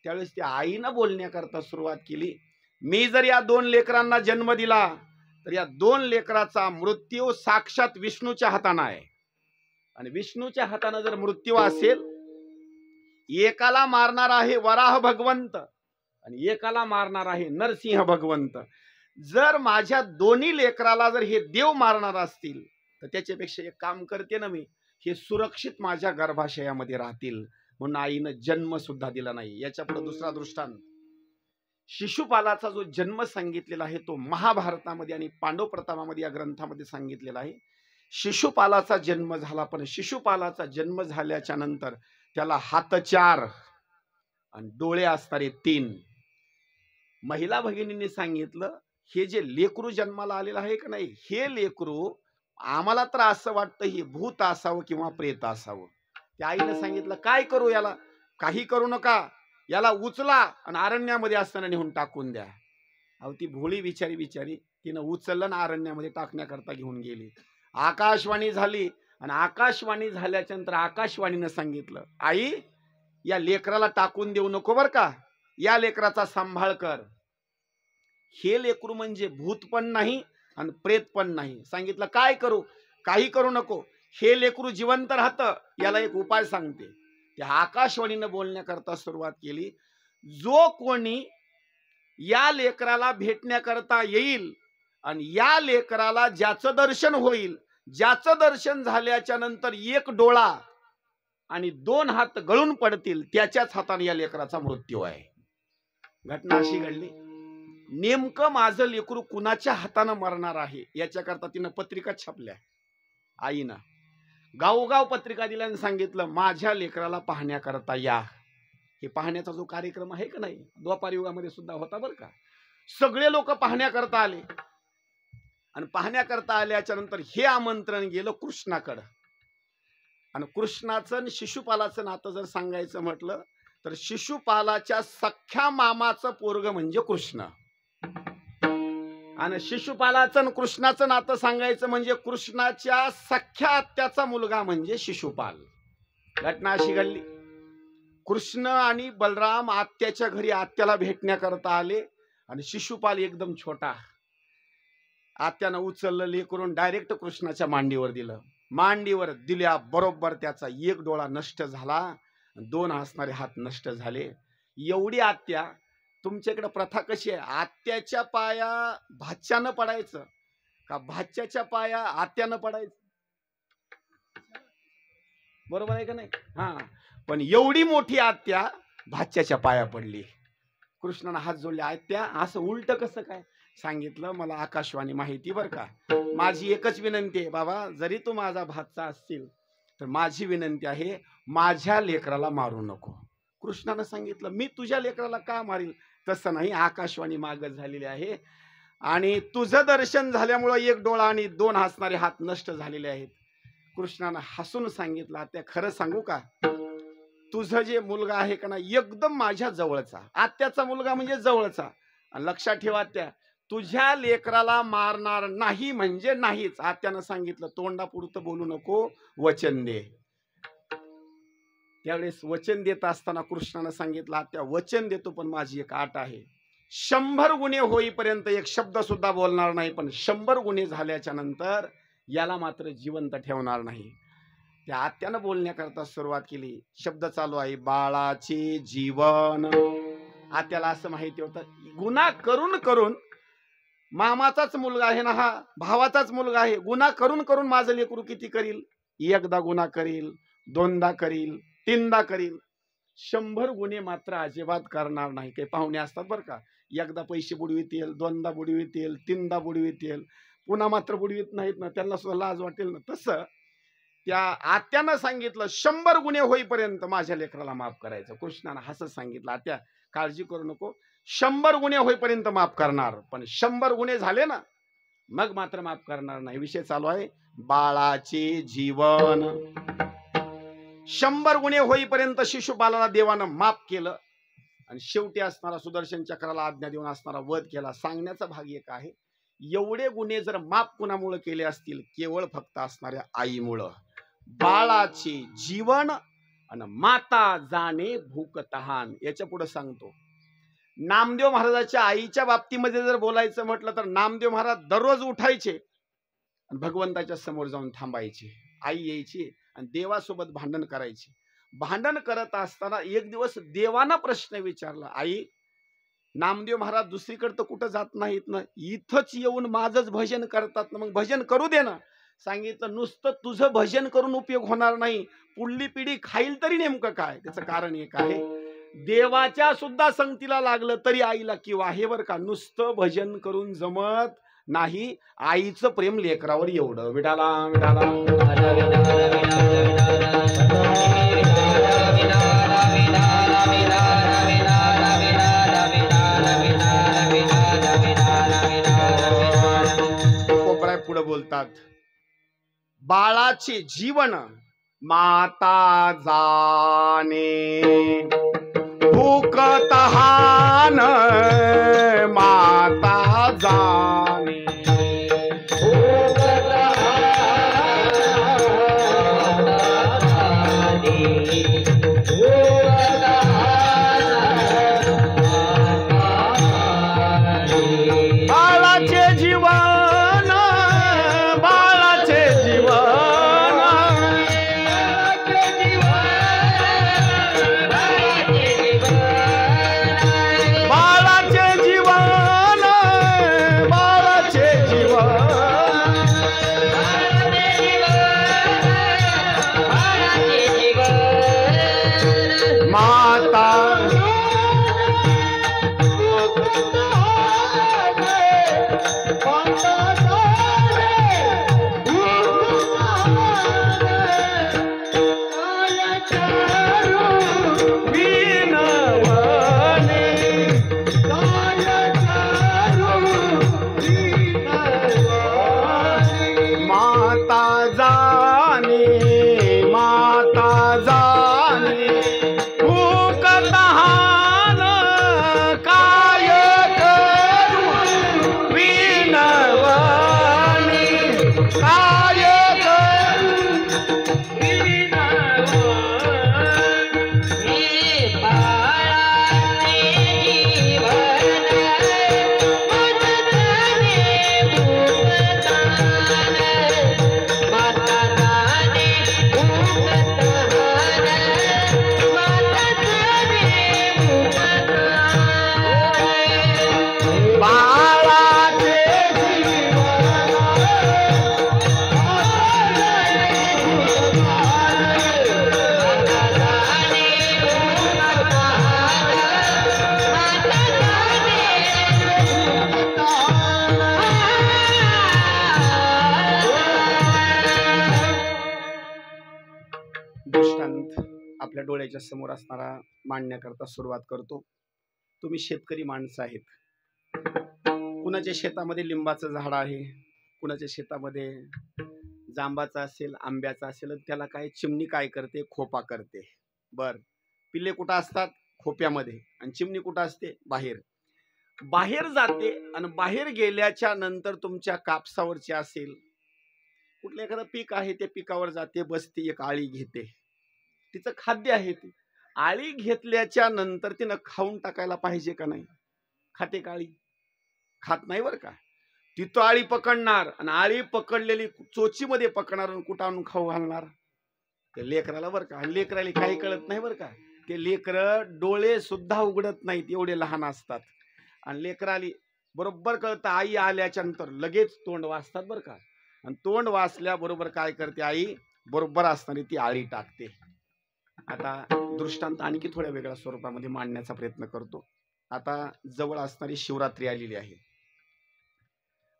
त्यावेळेस त्या आईनं बोलण्याकरता सुरुवात केली, मी जर या 2 लेकरांना जन्म दिला तर या 2 लेकराचा मृत्यू साक्षात विष्णूच्या हातानं आहे. आणि विष्णूच्या हातानं जर मृत्यू असेल, एकाला मारणार आहे वराह भगवंत आणि एकाला मारणार आहे नरसिंह भगवंत. जर माझ्या दोन्ही लेकराला जर हे देव मारणार असतील तर त्याच्यापेक्षा एक काम करते ना, मी हे सुरक्षित माझ्या गर्भाशयामध्ये राहतील, म्हणून आईनं जन्म सुद्धा दिला नाही. याच्या पुढे दुसरा दृष्टांत, शिशुपालाचा जो जन्म सांगितलेला आहे तो महाभारतामध्ये आणि पांडव प्रतापामध्ये या ग्रंथामध्ये सांगितलेला आहे. शिशुपालाचा जन्म झाला, पण शिशुपालाचा जन्म झाल्याच्या नंतर त्याला हात 4 आणि डोळे असणारे 3. महिला भगिनींनी सांगितलं, हे जे लेकरू जन्माला आलेलं आहे का नाही, हे लेकरू आम्हाला तर असं वाटतं हे भूत असावं किंवा प्रेत असावं. त्या आईनं सांगितलं, काय करू याला? काही करू नका, याला उचला आणि अरण्यामध्ये असताना नेऊन टाकून द्या. अहो ती भोळी बिचारी तिनं उचललं आणि अरण्यामध्ये टाकण्याकरता घेऊन गेली. आकाशवाणी झाली आणि आकाशवाणी झाल्याच्या नंतर आकाशवाणीनं सांगितलं, आई या लेकराला टाकून देऊ नको बर का, या लेकराचा सांभाळ कर. हे लेकरू म्हणजे भूत पण नाही आणि प्रेत पण नाही. सांगितलं, काय करू? काही करू नको, हे लेकरू जिवंत राहतं, याला एक उपाय सांगते. त्या आकाशवाणीनं बोलण्याकरता सुरुवात केली, जो कोणी या लेकराला भेटण्याकरता येईल आणि या लेकराला ज्याचं दर्शन होईल, ज्याचं दर्शन झाल्याच्या नंतर 1 डोळा आणि 2 हात गळून पडतील, त्याच्याच हाताने या लेकराचा मृत्यू आहे. घटना अशी घडली, नेमकं माझं लेकरू कुणाच्या हातानं मरणार आहे याच्याकरता तिनं पत्रिका छापल्या. आईनं गावोगाव पत्रिका दिल्या आणि सांगितलं, माझ्या लेकराला पाहण्याकरता या. हे पाहण्याचा जो कार्यक्रम आहे का नाही, द्वापार युगामध्ये सुद्धा होता बरं का. सगळे लोक पाहण्याकरता आले आणि पाहण्याकरता आल्याच्या नंतर हे आमंत्रण गेलं कृष्णाकडं. आणि कृष्णाचं आणि शिशुपालाचं नातं जर सांगायचं म्हटलं तर शिशुपालाच्या सख्या मामाचं पोरग म्हणजे कृष्ण, आणि शिशुपालाचं आणि कृष्णाचं नातं सांगायचं म्हणजे कृष्णाच्या सख्या आत्याचा मुलगा म्हणजे शिशुपाल. घटना अशी घडली, कृष्ण आणि बलराम आत्याच्या घरी आत्याला भेटण्याकरता आले आणि शिशुपाल एकदम छोटा, आत्यानं उचललं लेकरून डायरेक्ट कृष्णाच्या मांडीवर दिलं. मांडीवर दिल्या बरोबर त्याचा एक डोळा नष्ट झाला, दोन हसणारे हात नष्ट झाले. एवढी आत्या. तुमच्याकडे प्रथा कशी आहे, आत्याच्या पाया भाच्यानं पडायचं का भाच्याच्या पाया आत्यानं पडायचं, बरोबर आहे का नाही? हा, पण एवढी मोठी आत्या भाच्याच्या पाया पडली. कृष्णानं हात जोडले. आत्या असं उलट कसं काय? सांगितलं मला आकाशवाणी माहिती बरं का, माझी एकच विनंती आहे बाबा, जरी तू माझा भाचा असशील तर माझी विनंती आहे माझ्या लेकराला मारू नको. कृष्णानं सांगितलं मी तुझ्या लेकराला का मारील, तसं नाही, आकाशवाणी मागत झालेली आहे आणि तुझं दर्शन झाल्यामुळं एक डोळा आणि दोन हसणारे हात नष्ट झालेले आहेत. कृष्णानं हसून सांगितलं आत्या खरं सांगू का, तुझं जे मुलगा आहे का ना एकदम माझ्या जवळचा, आत्याचा मुलगा म्हणजे जवळचा. आणि लक्षात ठेवा आत्या, तुझ्या लेकराला मारणार नाही म्हणजे नाहीच. आत्यानं सांगितलं तोंडापुरतं बोलू नको, वचन दे. त्यावेळेस वचन देत असताना कृष्णानं सांगितलं आत्या वचन देतो पण माझी एक आट आहे, 100 गुन्हे होईपर्यंत एक शब्द सुद्धा बोलणार नाही, पण 100 गुन्हे झाल्याच्या नंतर याला मात्र जिवंत ठेवणार नाही. त्या आत्यानं बोलण्याकरता सुरुवात केली. शब्द चालू आहे बाळाचे जीवन. आत्याला असं माहिती होतं गुन्हा करून करून, मामाचाच मुलगा आहे ना हा, भावाचाच मुलगा आहे, गुन्हा करून करून माझं लेकरू किती करील, एकदा गुन्हा करील, दोनदा करील, तीनदा करील, 100 गुन्हे मात्र अजिबात करणार नाही. काही पाहुणे असतात बरं का, एकदा पैसे बुडवितील, दोनदा बुडवितील, तीनदा बुडवितील, पुन्हा मात्र बुडवित नाहीत ना, त्यांना सुद्धा लाज वाटेल ना. तसं त्या आत्यानं सांगितलं 100 गुन्हे होईपर्यंत माझ्या लेकराला माफ करायचं. कृष्णानं हसत सांगितलं आत्या काळजी करू नको, 100 गुन्हे होईपर्यंत माफ करणार, पण 100 गुन्हे झाले ना मग मात्र माफ करणार नाही. विषय चालू आहे बाळाचे जीवन. 100 गुन्हे होईपर्यंत शिशुपालाला देवानं माफ केलं आणि शेवटी असणारा सुदर्शन चक्राला आज्ञा देऊन असणारा वध केला. सांगण्याचा भाग एक आहे, एवढे गुन्हे जर माफ कुणामुळे केले असतील, केवळ फक्त असणाऱ्या आईमुळं. बाळाचे जीवन आणि माता जाणे भूक तहान. याच्या पुढे सांगतो, नामदेव महाराजाच्या आईच्या बाबतीमध्ये जर बोलायचं म्हटलं तर नामदेव महाराज दररोज उठायचे आणि भगवंताच्या समोर जाऊन थांबायचे. आई यायची आणि देवासोबत भांडण करायचे. भांडण करत असताना एक दिवस देवानं प्रश्न विचारला, आई नामदेव महाराज दुसरीकडे तर कुठं जात नाहीत ना, इथंच येऊन माझंच भजन करतात ना, मग भजन करू दे ना. सांगितलं नुसतं तुझं भजन करून उपयोग होणार नाही, पुढली पिढी खाईल तरी नेमकं काय. त्याचं कारण एक आहे, देवाच्या सुद्धा संगतीला लागलं तरी आईला किंवा आहे बरं का, नुसतं भजन करून जमत नाही. आईचं प्रेम लेकरावर एवढं. विठाला विठाला कोपराय पुढे बोलतात, बाळाचे जीवन माता जाणे भूक तहान, माता जाणे भूक बाळाचे जीवन, बाळाचे जीवन, बाळाचे जीवन, बाळाचे दृष्टांत आपल्या डोळ्याच्या समोर असणारा मांडण्याकरता सुरुवात करतो. तुम्ही शेतकरी माणसं आहेत. कुणाच्या शेतामध्ये लिंबाचं झाड आहे, कुणाच्या शेतामध्ये जांबाचा असेल, आंब्याचा असेल. त्याला काय चिमणी काय करते, खोपा करते. बर, पिल्ले कुठं असतात? खोप्यामध्ये. आणि चिमणी कुठं असते? बाहेर. बाहेर जाते आणि बाहेर गेल्याच्या नंतर तुमच्या कापसावरची असेल, कुठलं एखादं पीक आहे, त्या पिकावर जाते, बसते, एक आळी घेते. तिचं खाद्य आहे ते. आळी घेतल्याच्या नंतर तिनं खाऊन टाकायला पाहिजे का नाही? खाते का आळी? खात नाही बरं का. तिथं आळी पकडणार आणि आळी पकडलेली चोचीमध्ये पकडणार आणि कुठं आणून खाऊ घालणार? ते लेकराला बरं का. आणि लेकराला काही कळत नाही बरं का. ते लेकरं डोळे सुद्धा उघडत नाहीत, एवढे लहान असतात. आणि लेकराली बरोबर कळतं, आई आल्याच्या नंतर लगेच तोंड वाचतात बरं का. आणि तोंड वाचल्याबरोबर काय करते आई? बरोबर असणारी ती आळी टाकते. आता दृष्टांत आणखी थोड्या वेगळ्या स्वरूपामध्ये मांडण्याचा प्रयत्न करतो. आता जवळ असणारी शिवरात्री आलेली आहे.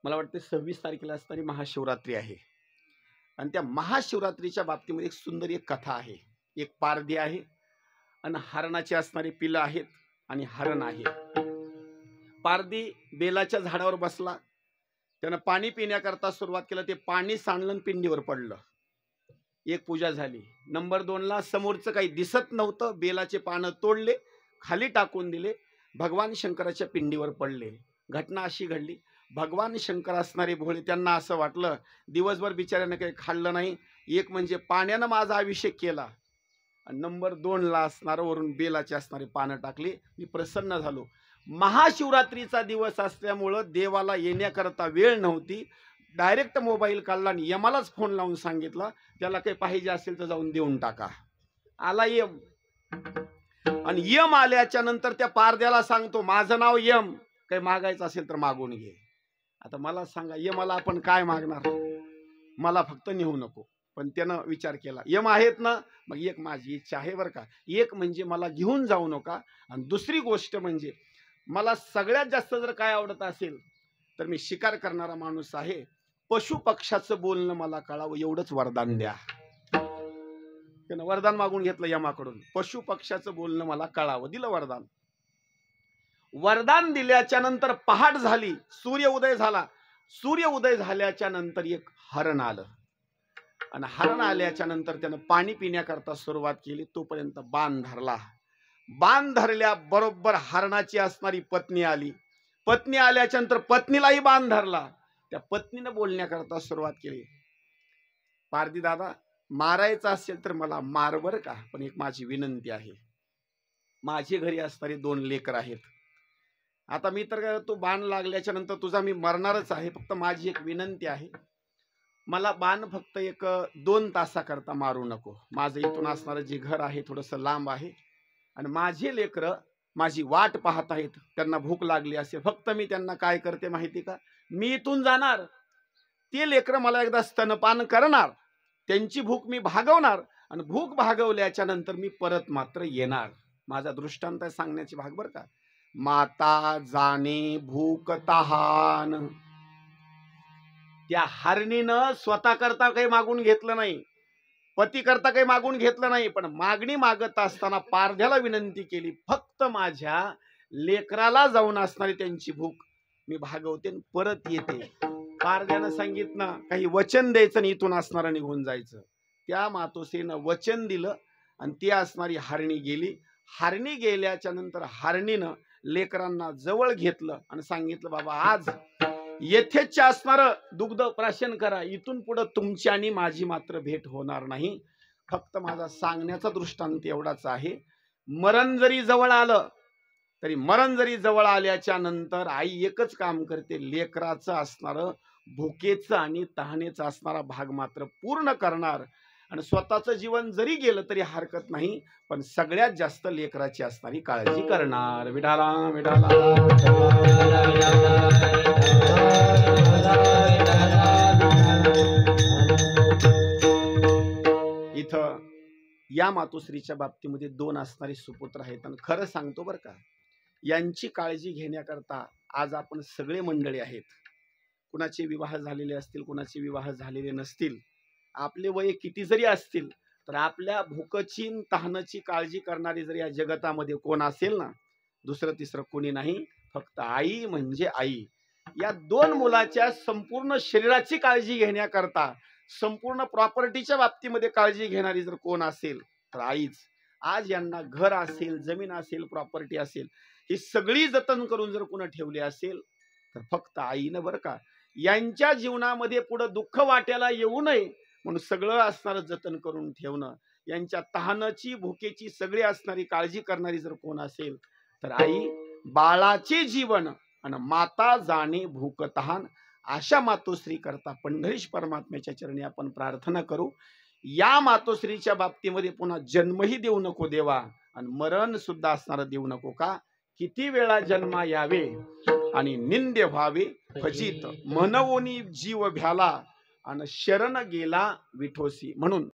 मला वाटतं 26 तारखेला असणारी महाशिवरात्री आहे. आणि त्या महाशिवरात्रीच्या बाबतीमध्ये एक सुंदर एक कथा आहे. एक पारधी आहे आणि हरणाची असणारी पिलं आहेत आणि हरण आहे. पारधी बेलाच्या झाडावर बसला, त्यानं पाणी पिण्याकरता सुरुवात केलं. ते पाणी सांडलं पिंडीवर पडलं. एक पूजा झाली. नंबर 2ला समोरचं काही दिसत नव्हतं, बेलाचे पानं तोडले, खाली टाकून दिले, भगवान शंकराच्या पिंडीवर पडले. घटना अशी घडली, भगवान शंकर असणारे भोळे, त्यांना असं वाटलं दिवसभर बिचाऱ्यानं काही खाल्लं नाही, एक म्हणजे पाण्यानं माझा अभिषेक केला, आणि नंबर 2ला असणारं वरून बेलाचे असणारे पानं टाकली. मी प्रसन्न झालो. महाशिवरात्रीचा दिवस असल्यामुळं देवाला येण्याकरता वेळ नव्हती. डायरेक्ट मोबाईल काढला आणि यमालाच फोन लावून सांगितला, त्याला काही पाहिजे असेल तर जाऊन देऊन टाका. आला यम. आणि यम आल्याच्या नंतर त्या पारद्याला सांगतो, माझं नाव यम, काही मागायचं असेल तर मागून घे. आता मला सांगा, यमाला आपण काय मागणार? मला फक्त नेऊ नको. पण त्यानं विचार केला, यम आहेत ना, मग एक माझी इच्छा आहे बरं का. एक म्हणजे मला घेऊन जाऊ नका, आणि दुसरी गोष्ट म्हणजे मला सगळ्यात जास्त जर काय आवडत असेल तर मी शिकार करणारा माणूस आहे. पशु पक्षाचं बोलणं मला कळावं, एवढंच वरदान द्या. त्यानं वरदान मागून घेतलं यमाकडून. पशु पक्षाचं बोलणं मला कळावं, दिलं वरदान. वरदान दिल्याच्या नंतर पहाट झाली, सूर्य उदय झाला. सूर्य उदय झाल्याच्या नंतर एक हरण आलं, आणि हरण आल्याच्या नंतर त्यानं पाणी पिण्याकरता सुरुवात केली. तोपर्यंत बाण धरला. बाण धरल्या बरोबर हरणाची असणारी पत्नी आली. पत्नी आल्याच्या नंतर पत्नीलाही बाण धरला. त्या पत्नीनं बोलण्याकरता सुरुवात केली, पारधी दादा, मारायचं असेल तर मला मार बरं का, पण एक माझी विनंती आहे. माझे घरी असणारे 2 लेकर आहेत. आता मी तर तो बाण लागल्याच्या नंतर तुझा मी मरणारच आहे, फक्त माझी एक विनंती आहे, मला बाण फक्त 1-2 तासाकरता मारू नको. माझं इथून असणारं जे घर आहे थोडंसं लांब आहे, आणि माझे लेकरं माझी वाट पाहत आहेत, त्यांना भूक लागली असेल. फक्त मी त्यांना काय करते माहिती का, मी इथून जाणार, ते लेकरं मला एकदा स्तनपान करणार, त्यांची भूक मी भागवणार, आणि भूक भागवल्याच्या नंतर मी परत मात्र येणार. माझा दृष्टांत सांगण्याची भाग बरं का. माता जाणे भूक तहान. त्या हरणीनं स्वतः करता काही मागून घेतलं नाही, पती करता काही मागून घेतलं नाही, पण मागणी मागत असताना पारध्याला विनंती केली, फक्त माझ्या लेकराला जाऊन असणारी त्यांची भूक मी भागवते आणि परत येते. पारध्यानं सांगितलं काही वचन द्यायचं आणि इथून असणारं निघून जायचं. त्या मातोश्रीनं वचन दिलं आणि ती असणारी हरणी गेली. हरणी गेल्याच्या नंतर हरणीनं लेकरांना जवळ घेतलं आणि सांगितलं, बाबा आज येथेच असणारं दुग्ध प्राशन करा, इथून पुढे तुमची आणि माझी मात्र भेट होणार नाही. फक्त माझा सांगण्याचा दृष्टांत एवढाच आहे, मरण जरी जवळ आलं तरी मरण जरी जवळ आल्याच्या नंतर आई एकच काम करते, लेकराचं असणारं भुकेचं आणि तहानेचं असणारा भाग मात्र पूर्ण करणार, आणि स्वतःचं जीवन जरी गेलं तरी हरकत नाही, पण सगळ्यात जास्त लेकराची असणारी काळजी करणार. विठाला विठाला. इथं या मातोश्रीच्या बाबतीमध्ये 2 असणारे सुपुत्र आहेत, आणि खरं सांगतो बरं का, यांची काळजी घेण्याकरता आज आपण सगळे मंडळी आहेत. कुणाचे विवाह झालेले असतील, कुणाचे विवाह झालेले नसतील, आपले वय किती जरी असतील, तर आपल्या भूकची न तहानची काळजी करणारी जर या जगतामध्ये कोण असेल ना, दुसरं तिसरं कोणी नाही, फक्त आई म्हणजे आई. या दोन मुलाच्या संपूर्ण शरीराची काळजी घेण्याकरता, संपूर्ण प्रॉपर्टीच्या बाबतीमध्ये काळजी घेणारी जर कोण असेल तर आईच. आज यांना घर असेल, जमीन असेल, प्रॉपर्टी असेल, ही सगळी जतन करून जर कोण ठेवली असेल तर फक्त आईनं, बरं का. यांच्या जीवनामध्ये पुढे दुःख वाट्याला येऊ नये म्हणून सगळं असणारं जतन करून ठेवणं, यांच्या तहानची भुकेची सगळी असणारी काळजी करणारी जर कोण असेल तर आई. बाळाचे जीवन आणि माता जाणे भूक तहान, अशा मातोश्री करता पंढरीश परमात्म्याच्या चरणी आपण प्रार्थना करू. या मातोश्रीच्या बाबतीमध्ये पुन्हा जन्मही देऊ नको देवा आणि मरण सुद्धा असणारं देऊ नको का. किती वेळा जन्मा यावे आणि निंद्य व्हावे फजित, म्हणवोनी जीव भ्याला आणि शरण गेला विठोसी. म्हणून